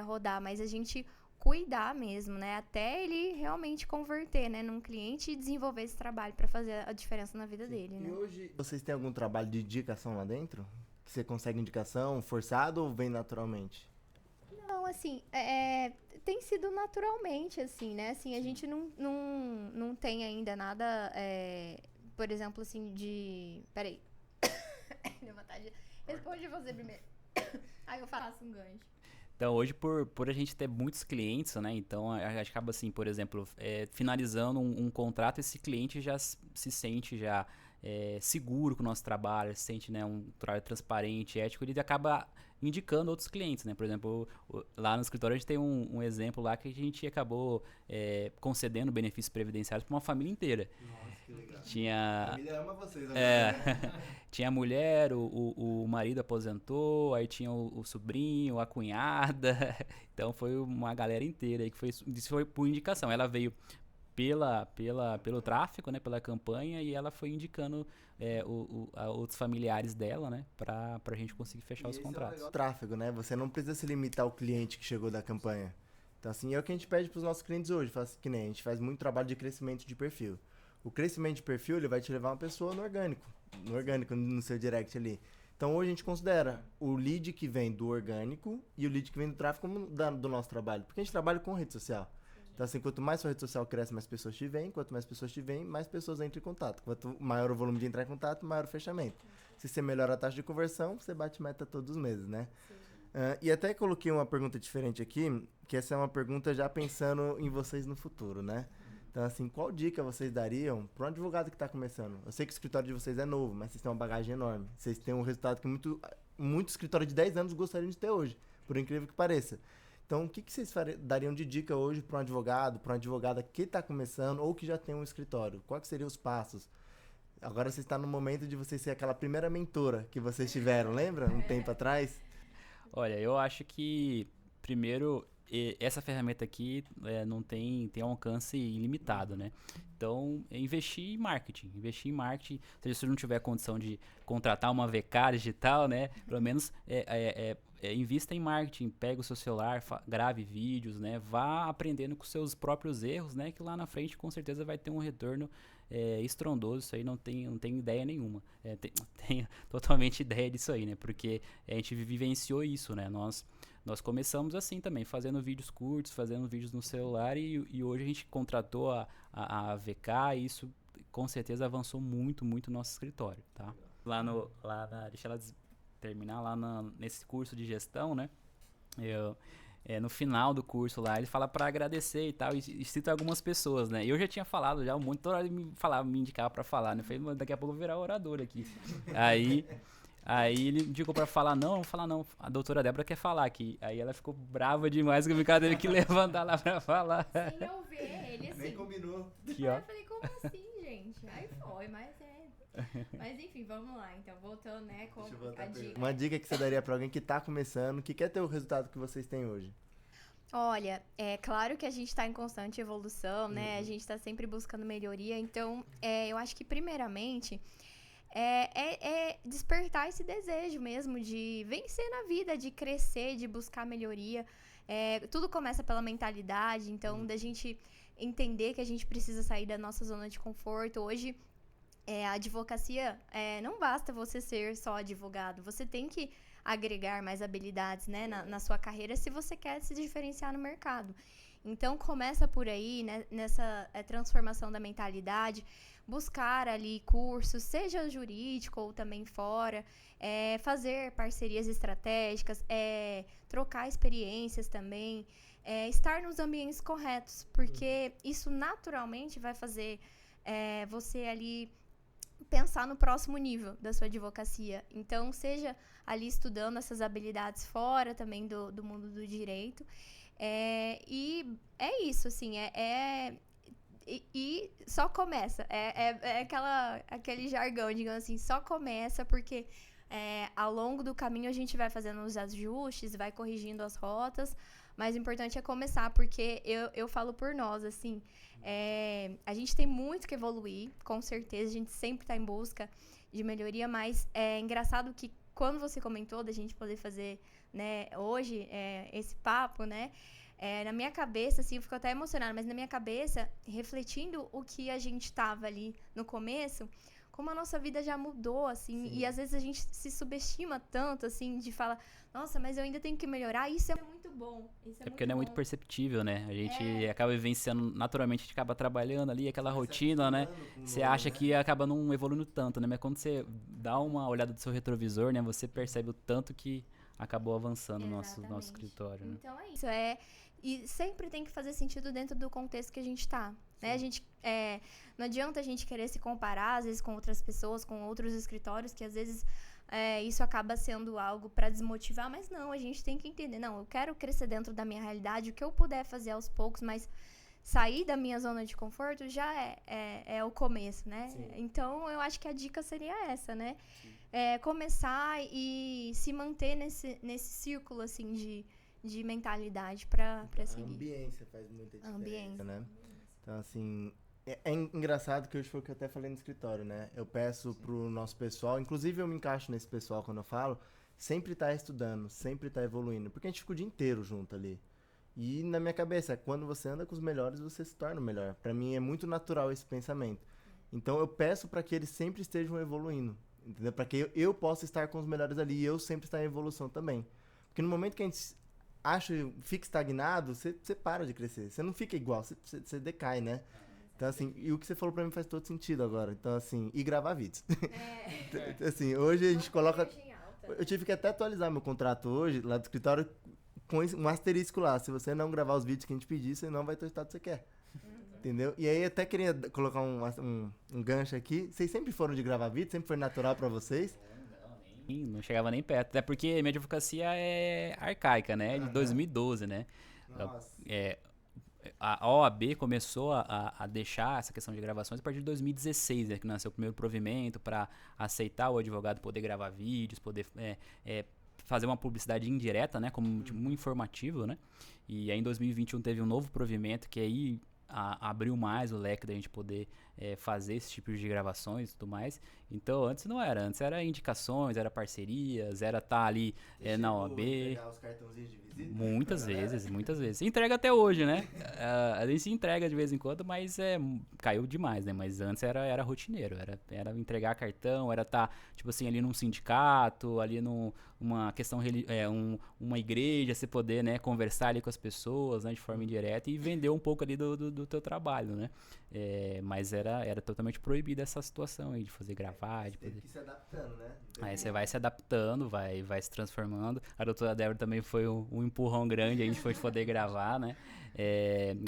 C: rodar, mas a gente cuidar mesmo, né? Até ele realmente converter, né, num cliente e desenvolver esse trabalho para fazer a diferença na vida dele, né?
A: E hoje, vocês têm algum trabalho de indicação lá dentro? Que você consegue indicação forçado ou vem naturalmente?
C: Não, assim, tem sido naturalmente, assim, né? Assim, a gente não tem ainda nada, por exemplo, assim, de... Peraí. Deu vontade de... Responde você primeiro. Aí eu faço um gancho.
B: Então, hoje, por a gente ter muitos clientes, né? Então, a gente acaba assim, por exemplo, finalizando um contrato, esse cliente já se sente já seguro com o nosso trabalho, se sente, né, um trabalho transparente, ético, ele acaba indicando outros clientes, né? Por exemplo, lá no escritório a gente tem um exemplo lá que a gente acabou concedendo benefícios previdenciários para uma família inteira.
A: Nossa, que legal.
B: Tinha...
A: A família ama vocês agora.
B: Tinha a mulher, o marido aposentou, aí tinha o sobrinho, a cunhada. Então foi uma galera inteira aí que isso foi por indicação. Ela veio pelo tráfego, né, pela campanha, e ela foi indicando a outros familiares dela, né, pra gente conseguir fechar os contratos.
A: É o tráfego, né? Você não precisa se limitar ao cliente que chegou da campanha. Então, assim, é o que a gente pede pros nossos clientes hoje. Que nem a gente faz muito trabalho de crescimento de perfil. O crescimento de perfil, ele vai te levar uma pessoa no orgânico, no seu direct ali. Então, hoje a gente considera o lead que vem do orgânico e o lead que vem do tráfego como do nosso trabalho. Porque a gente trabalha com rede social. Então, assim, quanto mais sua rede social cresce, mais pessoas te veem. Quanto mais pessoas te veem, mais pessoas entram em contato. Quanto maior o volume de entrar em contato, maior o fechamento. Se você melhora a taxa de conversão, você bate meta todos os meses, né? E até coloquei uma pergunta diferente aqui, que essa é uma pergunta já pensando em vocês no futuro, né? Então, assim, qual dica vocês dariam para um advogado que está começando? Eu sei que o escritório de vocês é novo, mas vocês têm uma bagagem enorme. Vocês têm um resultado que muito escritório de 10 anos gostariam de ter hoje, por incrível que pareça. Então, o que vocês dariam de dica hoje para um advogado, para uma advogada que está começando ou que já tem um escritório? Quais seriam os passos? Agora você está no momento de vocês ser aquela primeira mentora que vocês tiveram, lembra? Um tempo atrás?
B: Olha, eu acho que, primeiro, essa ferramenta aqui não tem alcance ilimitado, né? Então, investir em marketing. Se você não tiver condição de contratar uma VK digital, né? Pelo menos invista em marketing, pega o seu celular, grave vídeos, né? Vá aprendendo com seus próprios erros, né? Que lá na frente com certeza vai ter um retorno estrondoso. Isso aí não tem ideia nenhuma. Tem totalmente ideia disso aí, né? Porque a gente vivenciou isso, né? Nós começamos assim também, fazendo vídeos curtos, fazendo vídeos no celular e hoje a gente contratou a VK e isso com certeza avançou muito, muito no nosso escritório, tá? Deixa ela terminar lá nesse curso de gestão, né? No final do curso lá, ele fala para agradecer e tal, e cita algumas pessoas, né? Eu já tinha falado já um monte, toda hora ele me indicava para falar, né? Eu falei, mano, daqui a pouco eu vou virar orador aqui. Aí ele indicou pra falar, não falar não, a doutora Débora quer falar aqui. Aí ela ficou brava demais que o cara teve que levantar lá pra falar.
C: Sem eu ver ele assim.
A: Nem combinou.
C: Aqui, ó. Eu falei, como assim, gente? Aí foi, mas enfim, vamos lá. Então, voltando, né, com a dica.
A: Uma dica que você daria pra alguém que tá começando, que quer ter o resultado que vocês têm hoje?
C: Olha, é claro que a gente está em constante evolução, né? A gente está sempre buscando melhoria. Então, eu acho que, primeiramente, despertar esse desejo mesmo de vencer na vida, de crescer, de buscar melhoria. Tudo começa pela mentalidade. Então, da gente entender que a gente precisa sair da nossa zona de conforto. Hoje, a advocacia, não basta você ser só advogado. Você tem que agregar mais habilidades, né, na sua carreira se você quer se diferenciar no mercado. Então, começa por aí, né, nessa transformação da mentalidade, buscar ali cursos, seja jurídico ou também fora, fazer parcerias estratégicas, trocar experiências também, estar nos ambientes corretos, porque isso naturalmente vai fazer você ali pensar no próximo nível da sua advocacia. Então, seja ali estudando essas habilidades fora também do mundo do direito. E é isso, assim, e só começa. Aquele jargão, digamos assim, só começa porque ao longo do caminho a gente vai fazendo os ajustes, vai corrigindo as rotas, mas o importante é começar, porque eu falo por nós, assim, a gente tem muito que evoluir, com certeza, a gente sempre está em busca de melhoria, mas é engraçado que quando você comentou da gente poder fazer, né, hoje, esse papo, né, na minha cabeça, assim, eu fico até emocionada, mas na minha cabeça, refletindo o que a gente estava ali no começo, como a nossa vida já mudou, assim, e às vezes a gente se subestima tanto, assim, de falar, nossa, mas eu ainda tenho que melhorar, isso é muito bom.
B: Porque não é muito perceptível, né? A gente acaba vivenciando, naturalmente, a gente acaba trabalhando ali, aquela rotina, né? Você acha que acaba não evoluindo tanto, né? Mas quando você dá uma olhada do seu retrovisor, né? Você percebe o tanto que acabou avançando no nosso escritório, né?
C: Então é isso, e sempre tem que fazer sentido dentro do contexto que a gente tá, né? A gente, não adianta a gente querer se comparar, às vezes, com outras pessoas, com outros escritórios, que às vezes isso acaba sendo algo para desmotivar, mas não, a gente tem que entender, não, eu quero crescer dentro da minha realidade, o que eu puder fazer aos poucos, mas sair da minha zona de conforto já é o começo, né? Sim. Então, eu acho que a dica seria essa, né? Começar e se manter nesse círculo, assim, de mentalidade para seguir. A
A: ambiência faz muita diferença, né? Então, assim, é engraçado que hoje foi o que eu até falei no escritório, né? Eu peço pro nosso pessoal, inclusive eu me encaixo nesse pessoal quando eu falo, sempre tá estudando, sempre tá evoluindo, porque a gente fica o dia inteiro junto ali. E na minha cabeça, quando você anda com os melhores, você se torna o melhor. Pra mim é muito natural esse pensamento. Então eu peço para que eles sempre estejam evoluindo, entendeu? Para que eu possa estar com os melhores ali e eu sempre estar em evolução também. Porque no momento que a gente fica estagnado, você para de crescer. Você não fica igual, você decai, né? Então, assim, e o que você falou pra mim faz todo sentido agora. Então, assim, e gravar vídeos. Assim, hoje a gente coloca... Eu tive que até atualizar meu contrato hoje, lá do escritório, com um asterisco lá. Se você não gravar os vídeos que a gente pedir, você não vai ter o resultado que você quer. Entendeu? E aí, até queria colocar um gancho aqui. Vocês sempre foram de gravar vídeo? Sempre foi natural pra vocês?
B: Não chegava nem perto. Até porque minha advocacia é arcaica, né? De 2012, né?
A: Nossa.
B: A OAB começou a deixar essa questão de gravações a partir de 2016, né, que nasceu o primeiro provimento para aceitar o advogado poder gravar vídeos, poder fazer uma publicidade indireta, né? Como tipo, um informativo, né? E aí em 2021 teve um novo provimento que aí abriu mais o leque da gente poder fazer esse tipo de gravações e tudo mais. Então antes não era, antes era indicações, era parcerias, era estar ali na OAB.
A: Entregar os cartãozinhos de visita?
B: Muitas vezes. Entrega até hoje, né? A gente se entrega de vez em quando, mas caiu demais, né? Mas antes era rotineiro, era entregar cartão, era estar, tipo assim, ali num sindicato, ali numa questão, uma igreja, você poder, né, conversar ali com as pessoas, né, de forma indireta e vender um pouco ali do teu trabalho, né? Mas era totalmente proibida essa situação aí de fazer gravar, de
A: Teve
B: poder...
A: que ir se adaptando, né?
B: Aí você vai se adaptando, vai se transformando. A doutora Débora também foi um empurrão grande, a gente foi poder gravar, né?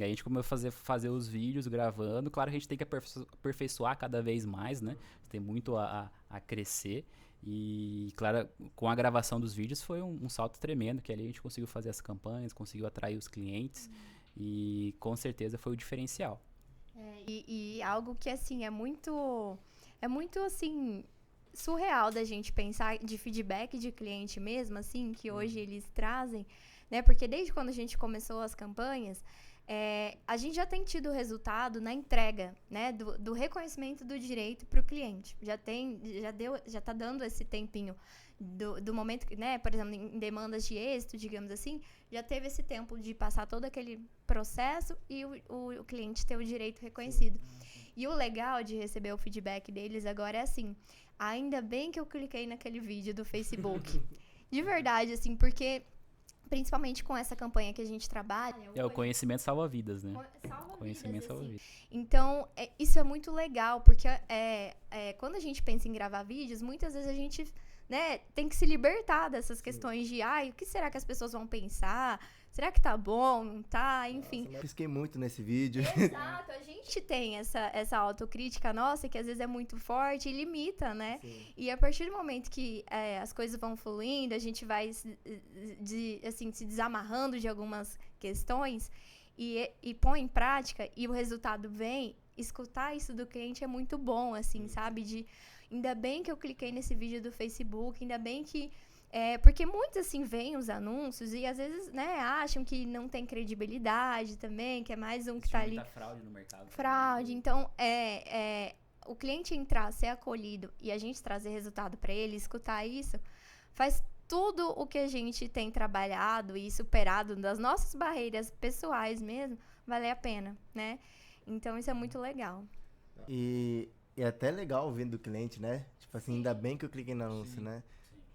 B: A gente começou a fazer os vídeos gravando. Claro que a gente tem que aperfeiçoar cada vez mais, né? Tem muito a crescer. E, claro, com a gravação dos vídeos foi um salto tremendo, que ali a gente conseguiu fazer as campanhas, conseguiu atrair os clientes. E com certeza foi o diferencial.
C: E algo que, assim, é muito assim, surreal da gente pensar de feedback de cliente mesmo, assim, que hoje eles trazem, né? Porque desde quando a gente começou as campanhas, a gente já tem tido resultado na entrega, né? Do reconhecimento do direito para o cliente. Já tá dando esse tempinho do momento que, né? Por exemplo, em demandas de êxito, digamos assim, já teve esse tempo de passar todo aquele processo e o cliente ter o direito reconhecido. E o legal de receber o feedback deles agora é assim, ainda bem que eu cliquei naquele vídeo do Facebook. De verdade, assim, porque principalmente com essa campanha que a gente trabalha...
B: O conhecimento salva vidas, né?
C: Conhecimento
B: salva
C: assim.
B: vidas.
C: Então, isso é muito legal, porque quando a gente pensa em gravar vídeos, muitas vezes a gente, né, tem que se libertar dessas questões de, o que será que as pessoas vão pensar? Será que tá bom? Não tá? Enfim.
A: Nossa, eu pisquei muito nesse vídeo.
C: Exato, a gente tem essa autocrítica nossa, que às vezes é muito forte e limita, né?
A: Sim.
C: E a partir do momento que as coisas vão fluindo, a gente vai se desamarrando de algumas questões e põe em prática e o resultado vem, escutar isso do cliente é muito bom, assim, sabe? Ainda bem que eu cliquei nesse vídeo do Facebook, ainda bem que... porque muitos, assim, veem os anúncios e, às vezes, né, acham que não tem credibilidade também, que é mais um que tá ali...
B: Muita fraude no mercado.
C: Fraude. Então, o cliente entrar, ser acolhido e a gente trazer resultado para ele, escutar isso, faz tudo o que a gente tem trabalhado e superado das nossas barreiras pessoais mesmo, valer a pena, né? Então, isso é muito legal.
A: E é até legal ouvindo do cliente, né? Tipo assim, ainda bem que eu cliquei no anúncio, né?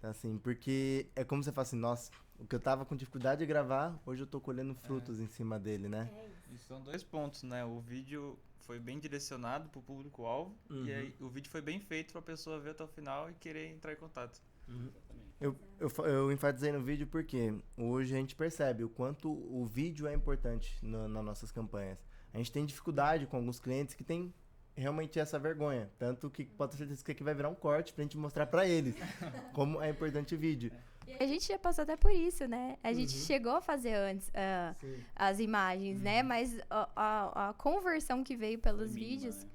A: Assim, porque é como você fala assim, nossa, o que eu tava com dificuldade de gravar, hoje eu tô colhendo frutos em cima dele, né?
D: E são 2 pontos, né? O vídeo foi bem direcionado pro público-alvo e aí o vídeo foi bem feito pra pessoa ver até o final e querer entrar em contato.
A: Eu enfatizei no vídeo porque hoje a gente percebe o quanto o vídeo é importante nas nossas campanhas. A gente tem dificuldade com alguns clientes que tem realmente essa vergonha. Tanto que pode ter certeza que aqui vai virar um corte pra gente mostrar pra eles como é importante o vídeo.
C: A gente já passou até por isso, né? A gente chegou a fazer antes as imagens, né? Mas a conversão que veio pelos vídeos...
B: né?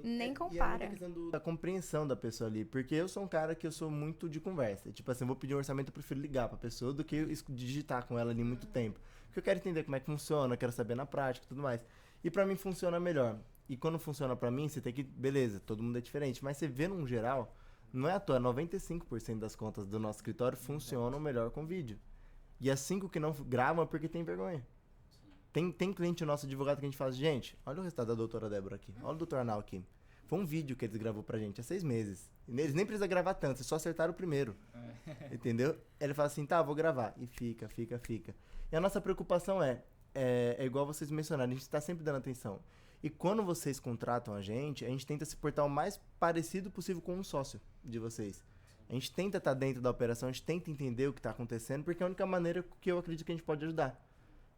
C: Nem
A: E
C: compara.
A: é a questão da compreensão da pessoa ali. Porque eu sou um cara que eu sou muito de conversa. Tipo assim, eu vou pedir um orçamento, eu prefiro ligar pra pessoa do que digitar com ela ali muito tempo. Porque eu quero entender como é que funciona, eu quero saber na prática e tudo mais. E pra mim funciona melhor. E quando funciona pra mim, você tem que... Beleza, todo mundo é diferente. Mas você vê num geral, não é à toa, 95% das contas do nosso escritório funcionam melhor com vídeo. E as 5 que não gravam é porque tem vergonha. Tem cliente nosso advogado que a gente fala, gente, olha o resultado da doutora Débora aqui, olha o doutor Arnal aqui. Foi um vídeo que eles gravou pra gente há 6 meses. Eles nem precisam gravar tanto, eles só acertaram o primeiro. Entendeu? Ele fala assim, tá, vou gravar. E fica. E a nossa preocupação é igual vocês mencionaram, a gente tá sempre dando atenção. E quando vocês contratam a gente tenta se portar o mais parecido possível com um sócio de vocês. A gente tenta estar dentro da operação, a gente tenta entender o que está acontecendo, porque é a única maneira que eu acredito que a gente pode ajudar.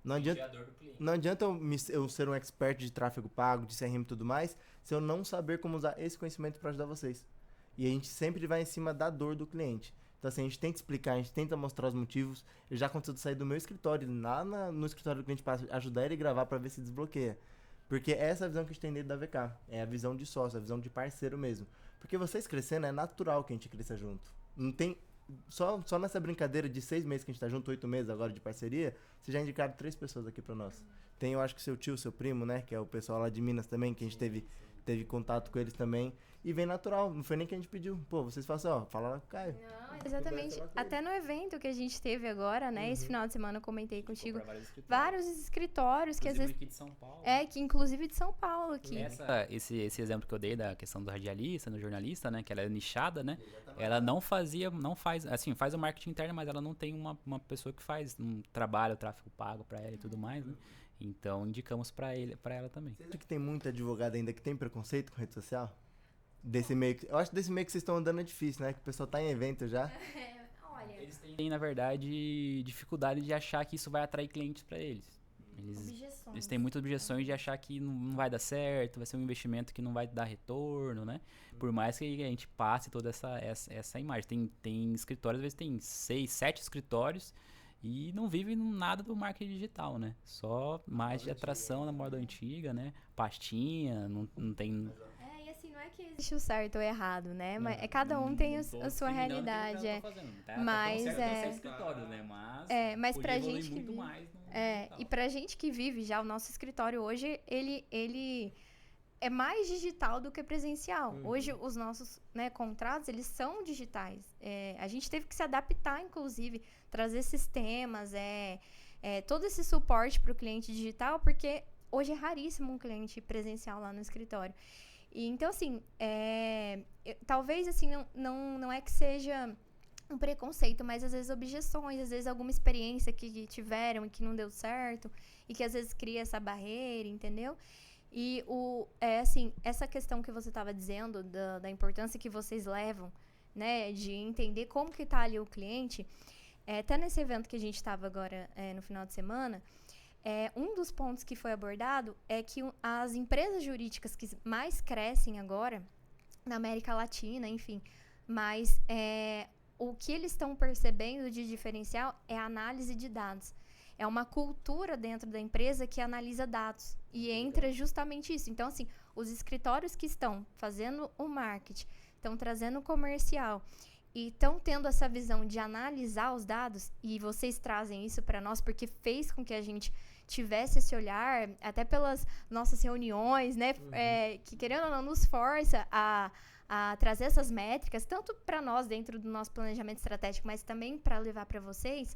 A: Não adianta eu ser um expert de tráfego pago, de CRM e tudo mais, se eu não saber como usar esse conhecimento para ajudar vocês. E a gente sempre vai em cima da dor do cliente. Então, assim, a gente tenta explicar, a gente tenta mostrar os motivos. Eu já aconteceu de sair do meu escritório, lá no escritório do cliente, para ajudar ele a gravar para ver se desbloqueia. Porque essa é a visão que a gente tem dentro da VK. É a visão de sócio, a visão de parceiro mesmo. Porque vocês crescendo, é natural que a gente cresça junto. Não tem só nessa brincadeira de 6 meses que a gente tá junto, 8 meses agora de parceria, vocês já indicaram 3 pessoas aqui pra nós. Tem, eu acho que seu tio, seu primo, né? Que é o pessoal lá de Minas também, que a gente teve contato com eles também. E vem natural, não foi nem que a gente pediu. Pô, vocês falam assim, ó, fala lá com o Caio.
C: Não, exatamente. Até no evento que a gente teve agora, né? Esse final de semana eu comentei contigo. Vários escritórios que às vezes...
B: Aqui de São Paulo.
C: que inclusive de São Paulo aqui.
B: Esse exemplo que eu dei da questão do radialista, do jornalista, né? Que ela é nichada, né? Ela não faz, assim, faz o marketing interno, mas ela não tem uma pessoa que faz um trabalho, tráfego pago pra ela e tudo mais, né? Então, indicamos pra ela também.
A: Você acha que tem muito advogado ainda que tem preconceito com rede social? Eu acho que desse meio que vocês estão andando é difícil, né? Que o pessoal tá em evento já.
C: Olha,
B: Eles têm, na verdade, dificuldade de achar que isso vai atrair clientes pra eles. Eles têm muitas objeções de achar que não vai dar certo, vai ser um investimento que não vai dar retorno, né? Por mais que a gente passe toda essa imagem. Tem escritórios, às vezes tem 6, 7 escritórios e não vivem nada do marketing digital, né? Só mais de atração na moda antiga, né? Pastinha, não tem...
C: E assim, não é que existe o certo ou errado, né? Mas cada um tem a sua realidade. Mas
B: escritório, né?
C: Mas pra gente que
B: muito
C: vive,
B: mais
C: e pra gente que vive já, o nosso escritório hoje, ele é mais digital do que presencial. Hoje, os nossos, né, contratos, eles são digitais. A gente teve que se adaptar, inclusive, trazer sistemas, todo esse suporte para o cliente digital, porque hoje é raríssimo um cliente presencial lá no escritório. E, então, assim, talvez, assim, não é que seja um preconceito, mas às vezes objeções, às vezes alguma experiência que tiveram e que não deu certo, e que às vezes cria essa barreira, entendeu? E assim, essa questão que você estava dizendo, da importância que vocês levam, né, de entender como que tá ali o cliente, até nesse evento que a gente estava agora no final de semana, um dos pontos que foi abordado é que as empresas jurídicas que mais crescem agora, na América Latina, enfim, mas o que eles estão percebendo de diferencial é a análise de dados. É uma cultura dentro da empresa que analisa dados. E entra justamente isso. Então, assim, os escritórios que estão fazendo o marketing, estão trazendo o comercial e estão tendo essa visão de analisar os dados, e vocês trazem isso para nós porque fez com que a gente tivesse esse olhar, até pelas nossas reuniões, né? Que, querendo ou não, nos força a trazer essas métricas, tanto para nós dentro do nosso planejamento estratégico, mas também para levar para vocês.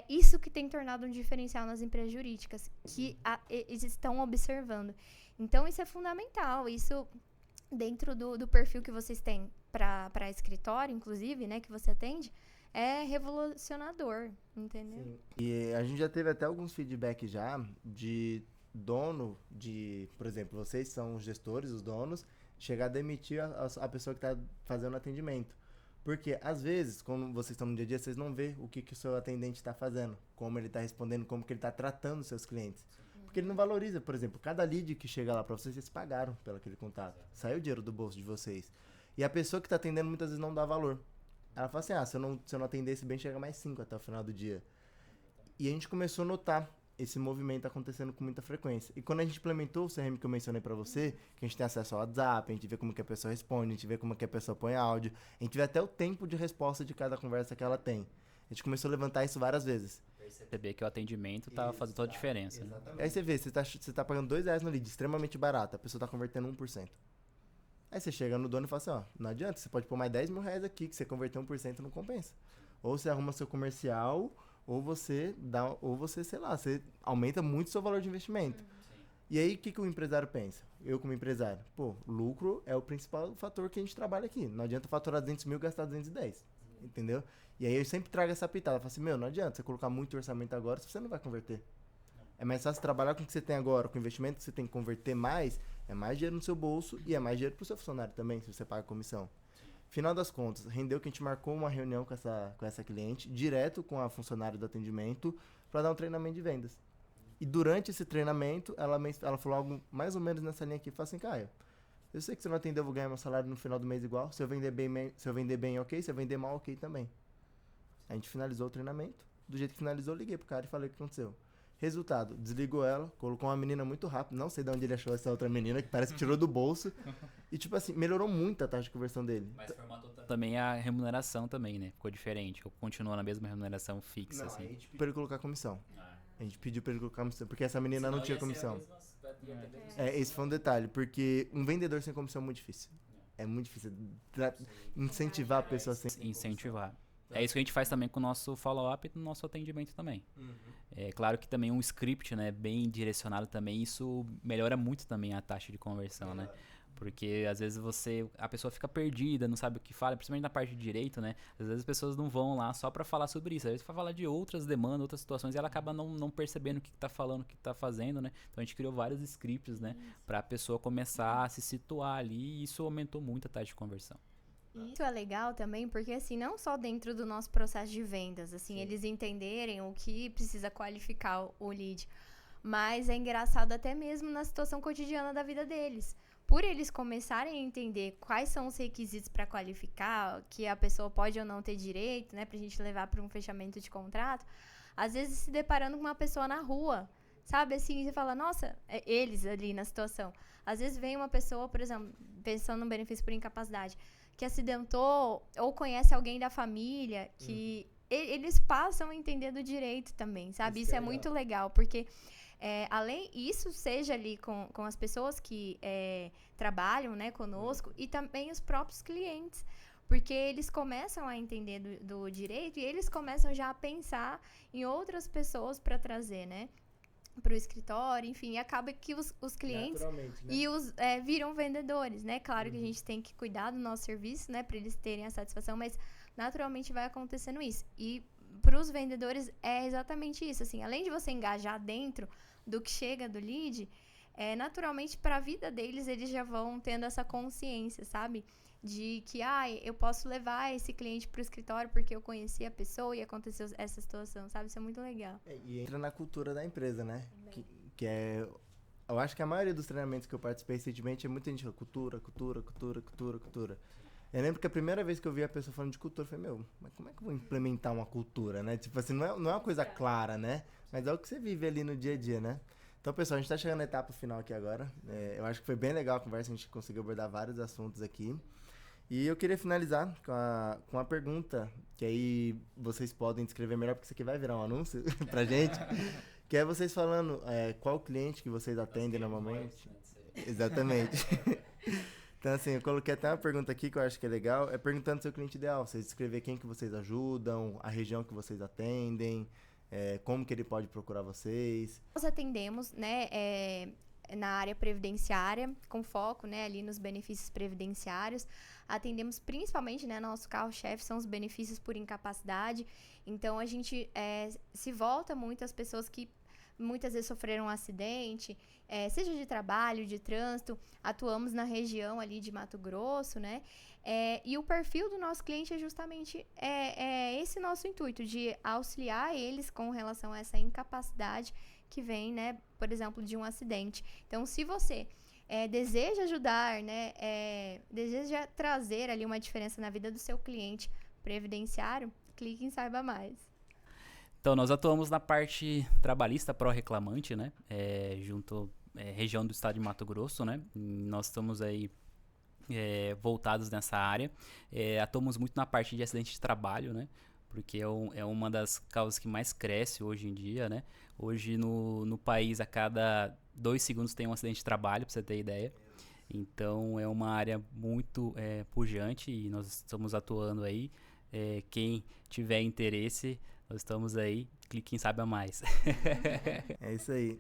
C: Isso que tem tornado um diferencial nas empresas jurídicas, que eles estão observando. Então, isso é fundamental. Isso, dentro do perfil que vocês têm para escritório, inclusive, né, que você atende, é revolucionador, entendeu?
A: Sim. E a gente já teve até alguns feedbacks já de dono por exemplo, vocês são os gestores, os donos, chegar a demitir a pessoa que está fazendo o atendimento. Porque, às vezes, quando vocês estão no dia a dia, vocês não vê o que o seu atendente está fazendo, como ele está respondendo, como que ele está tratando os seus clientes. Porque ele não valoriza, por exemplo, cada lead que chega lá para vocês, vocês pagaram pelo aquele contato. Saiu o dinheiro do bolso de vocês. E a pessoa que está atendendo muitas vezes não dá valor. Ela fala assim, se eu não atendesse bem, chega mais 5 até o final do dia. E a gente começou a notar esse movimento acontecendo com muita frequência. E quando a gente implementou o CRM que eu mencionei pra você, que a gente tem acesso ao WhatsApp, a gente vê como que a pessoa responde, a gente vê como que a pessoa põe áudio, a gente vê até o tempo de resposta de cada conversa que ela tem. A gente começou a levantar isso várias vezes.
B: Perceber que o atendimento tá fazendo toda a diferença. Né?
A: Aí você vê, você tá pagando R$2 no lead, extremamente barato, a pessoa tá convertendo 1%. Aí você chega no dono e fala assim, não adianta, você pode pôr mais R$10.000 aqui, que você converter 1% não compensa. Ou você arruma seu comercial, ou você, sei lá, você aumenta muito o seu valor de investimento. E aí, o que o empresário pensa? Eu, como empresário, lucro é o principal fator que a gente trabalha aqui. Não adianta faturar 200 mil e gastar 210. Entendeu? E aí, eu sempre trago essa pitada. Eu falo assim, não adianta você colocar muito orçamento agora se você não vai converter. É mais fácil trabalhar com o que você tem agora, com o investimento que você tem que converter mais, é mais dinheiro no seu bolso e é mais dinheiro pro seu funcionário também, se você paga comissão. Final das contas, rendeu que a gente marcou uma reunião com essa cliente, direto com a funcionária do atendimento, para dar um treinamento de vendas. E durante esse treinamento, ela falou algo mais ou menos nessa linha aqui, falou assim, Caio, eu sei que você não atendeu, eu vou ganhar meu salário no final do mês igual, se eu vender bem, ok, se eu vender mal, ok também. A gente finalizou o treinamento, do jeito que finalizou, eu liguei pro cara e falei o que aconteceu. Resultado, desligou ela, colocou uma menina muito rápido, não sei de onde ele achou essa outra menina, que parece que tirou do bolso, E, tipo assim, melhorou muito a taxa de conversão dele.
B: Mas formatou também a remuneração também, né? Ficou diferente. Continua na mesma remuneração fixa,
A: Não,
B: assim.
A: a gente pediu pra ele colocar comissão. A gente pediu pra ele colocar comissão, porque essa menina não tinha comissão. Esse foi um detalhe, porque um vendedor sem comissão é muito difícil. É muito difícil. Incentivar a pessoa sem
B: Incentivar. É isso que a gente faz também com o nosso follow-up e no nosso atendimento também. É claro que também um script, né, bem direcionado também, isso melhora muito também a taxa de conversão, né? Porque às vezes a pessoa fica perdida, não sabe o que fala, principalmente na parte de direito, né? Às vezes as pessoas não vão lá só pra falar sobre isso, às vezes vai falar de outras demandas, outras situações, e ela acaba não percebendo o que tá falando, o que tá fazendo, né? Então a gente criou vários scripts, né? Pra pessoa começar a se situar ali, e isso aumentou muito a taxa de conversão.
C: Isso é legal também, porque assim, não só dentro do nosso processo de vendas, assim, eles entenderem o que precisa qualificar o lead, mas é engraçado até mesmo na situação cotidiana da vida deles. Por eles começarem a entender quais são os requisitos para qualificar, que a pessoa pode ou não ter direito, né, pra gente levar para um fechamento de contrato, às vezes se deparando com uma pessoa na rua, sabe, assim, você fala, nossa, eles ali na situação. Às vezes vem uma pessoa, por exemplo, pensando no benefício por incapacidade, que acidentou ou conhece alguém da família, que eles passam a entender do direito também, sabe? Isso é muito legal, porque além isso seja ali com as pessoas que trabalham, né, conosco e também os próprios clientes, porque eles começam a entender do direito e eles começam já a pensar em outras pessoas para trazer, né, para o escritório, enfim, e acaba que os clientes e viram vendedores, né? Claro que a gente tem que cuidar do nosso serviço, né, para eles terem a satisfação, mas naturalmente vai acontecendo isso. E para os vendedores é exatamente isso, assim, além de você engajar dentro do que chega do lead, naturalmente para a vida deles eles já vão tendo essa consciência, sabe? De que, eu posso levar esse cliente pro escritório porque eu conheci a pessoa e aconteceu essa situação, sabe? Isso é muito legal.
A: E entra na cultura da empresa, né? Que é... Eu acho que a maioria dos treinamentos que eu participei recentemente é muita gente falando cultura. Eu lembro que a primeira vez que eu vi a pessoa falando de cultura, eu falei, mas como é que eu vou implementar uma cultura, né? Tipo assim, não é uma coisa clara, né? Mas é o que você vive ali no dia a dia, né? Então, pessoal, a gente tá chegando na etapa final aqui agora. Eu acho que foi bem legal a conversa, a gente conseguiu abordar vários assuntos aqui. E eu queria finalizar com uma pergunta, que aí vocês podem descrever melhor, porque isso aqui vai virar um anúncio pra gente. Que é vocês falando qual cliente que vocês atendem normalmente. Exatamente. Então, assim, eu coloquei até uma pergunta aqui que eu acho que é legal. É perguntando seu cliente ideal. Vocês descrever quem que vocês ajudam, a região que vocês atendem, como que ele pode procurar vocês.
C: Nós atendemos, né, na área previdenciária, com foco, né, ali nos benefícios previdenciários. Atendemos principalmente, né, nosso carro-chefe são os benefícios por incapacidade. Então, a gente se volta muito às pessoas que muitas vezes sofreram um acidente, seja de trabalho, de trânsito. Atuamos na região ali de Mato Grosso, né? E o perfil do nosso cliente é justamente esse nosso intuito, de auxiliar eles com relação a essa incapacidade que vem, né, por exemplo, de um acidente. Então, se você deseja ajudar, né, deseja trazer ali uma diferença na vida do seu cliente previdenciário, clique em Saiba Mais.
B: Então, nós atuamos na parte trabalhista pró-reclamante, né, junto região do estado de Mato Grosso, né, nós estamos aí voltados nessa área, atuamos muito na parte de acidente de trabalho, né, porque é uma das causas que mais cresce hoje em dia, né? Hoje no país, a cada 2 segundos tem um acidente de trabalho, pra você ter ideia. Então, é uma área muito pujante e nós estamos atuando aí. Quem tiver interesse, nós estamos aí. Clique em Saiba Mais.
A: É isso aí.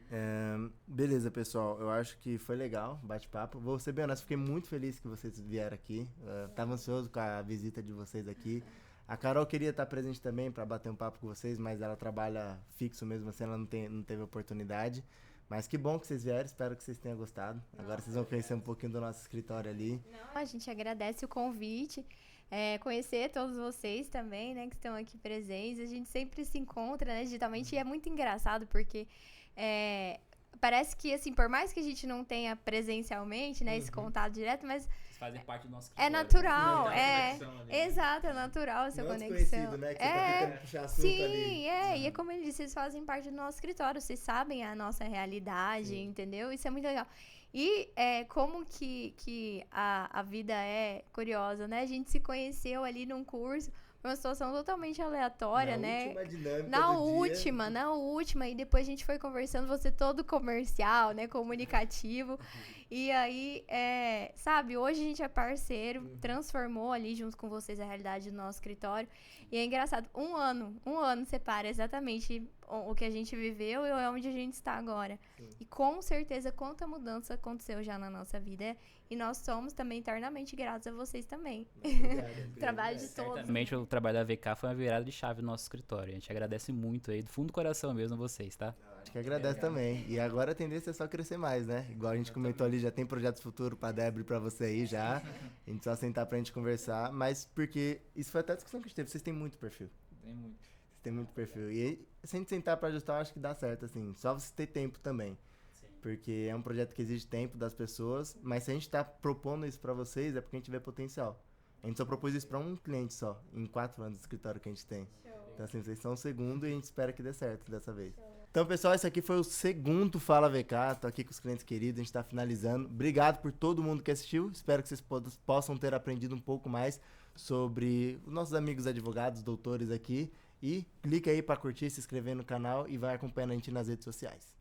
A: Beleza, pessoal. Eu acho que foi legal o bate-papo. Vou ser bem honesto, fiquei muito feliz que vocês vieram aqui. Tava ansioso com a visita de vocês aqui. A Carol queria estar presente também para bater um papo com vocês, mas ela trabalha fixo mesmo assim, ela não teve oportunidade. Mas que bom que vocês vieram, espero que vocês tenham gostado. Agora vocês vão conhecer um pouquinho do nosso escritório ali.
C: A gente agradece o convite, conhecer todos vocês também, né, que estão aqui presentes. A gente sempre se encontra, né, digitalmente, e é muito engraçado porque parece que, assim, por mais que a gente não tenha presencialmente, né, esse contato direto, mas
B: Vocês fazem parte do nosso escritório.
C: é natural,
D: né?
C: exato, é natural essa
A: Não é
C: conexão.
A: desconhecido, né? Que você tá tentando puxar assunto
C: Sim,
A: ali.
C: e é como ele disse, vocês fazem parte do nosso escritório, vocês sabem a nossa realidade, entendeu? Isso é muito legal. E como que a vida é curiosa, né? A gente se conheceu ali num curso, foi uma situação totalmente aleatória, né?
A: Última dinâmica
C: Na
A: do
C: última, e depois a gente foi conversando, você todo comercial, né, comunicativo, e aí, sabe, hoje a gente é parceiro, transformou ali junto com vocês a realidade do nosso escritório, e é engraçado, um ano separa exatamente o que a gente viveu e onde a gente está agora.
A: Sim.
C: E com certeza quanta mudança aconteceu já na nossa vida, e nós somos também eternamente gratos a vocês também.
A: Obrigado.
C: Trabalho de todos.
B: Certamente o trabalho da VK foi uma virada de chave no nosso escritório. A gente agradece muito aí, do fundo do coração mesmo, a vocês, tá?
A: Acho que agradece também. E agora a tendência é só crescer mais, né? Igual a gente comentou ali, já tem projetos futuros pra Débora e pra você aí já. A gente só sentar pra gente conversar. Mas porque isso foi até a discussão que a gente teve. Vocês têm muito perfil.
D: Tem muito.
A: Vocês têm muito perfil. E aí, se a gente sentar pra ajustar, eu acho que dá certo, assim. Só você ter tempo também. Porque é um projeto que exige tempo das pessoas. Mas se a gente tá propondo isso pra vocês, é porque a gente vê potencial. A gente só propôs isso pra um cliente só, em 4 anos de escritório que a gente tem. Então, assim, vocês são o segundo e a gente espera que dê certo dessa vez. Então, pessoal, esse aqui foi o segundo Fala VK. Tô aqui com os clientes queridos, a gente tá finalizando. Obrigado por todo mundo que assistiu. Espero que vocês possam ter aprendido um pouco mais sobre os nossos amigos advogados, doutores aqui. E clica aí pra curtir, se inscrever no canal e vai acompanhando a gente nas redes sociais.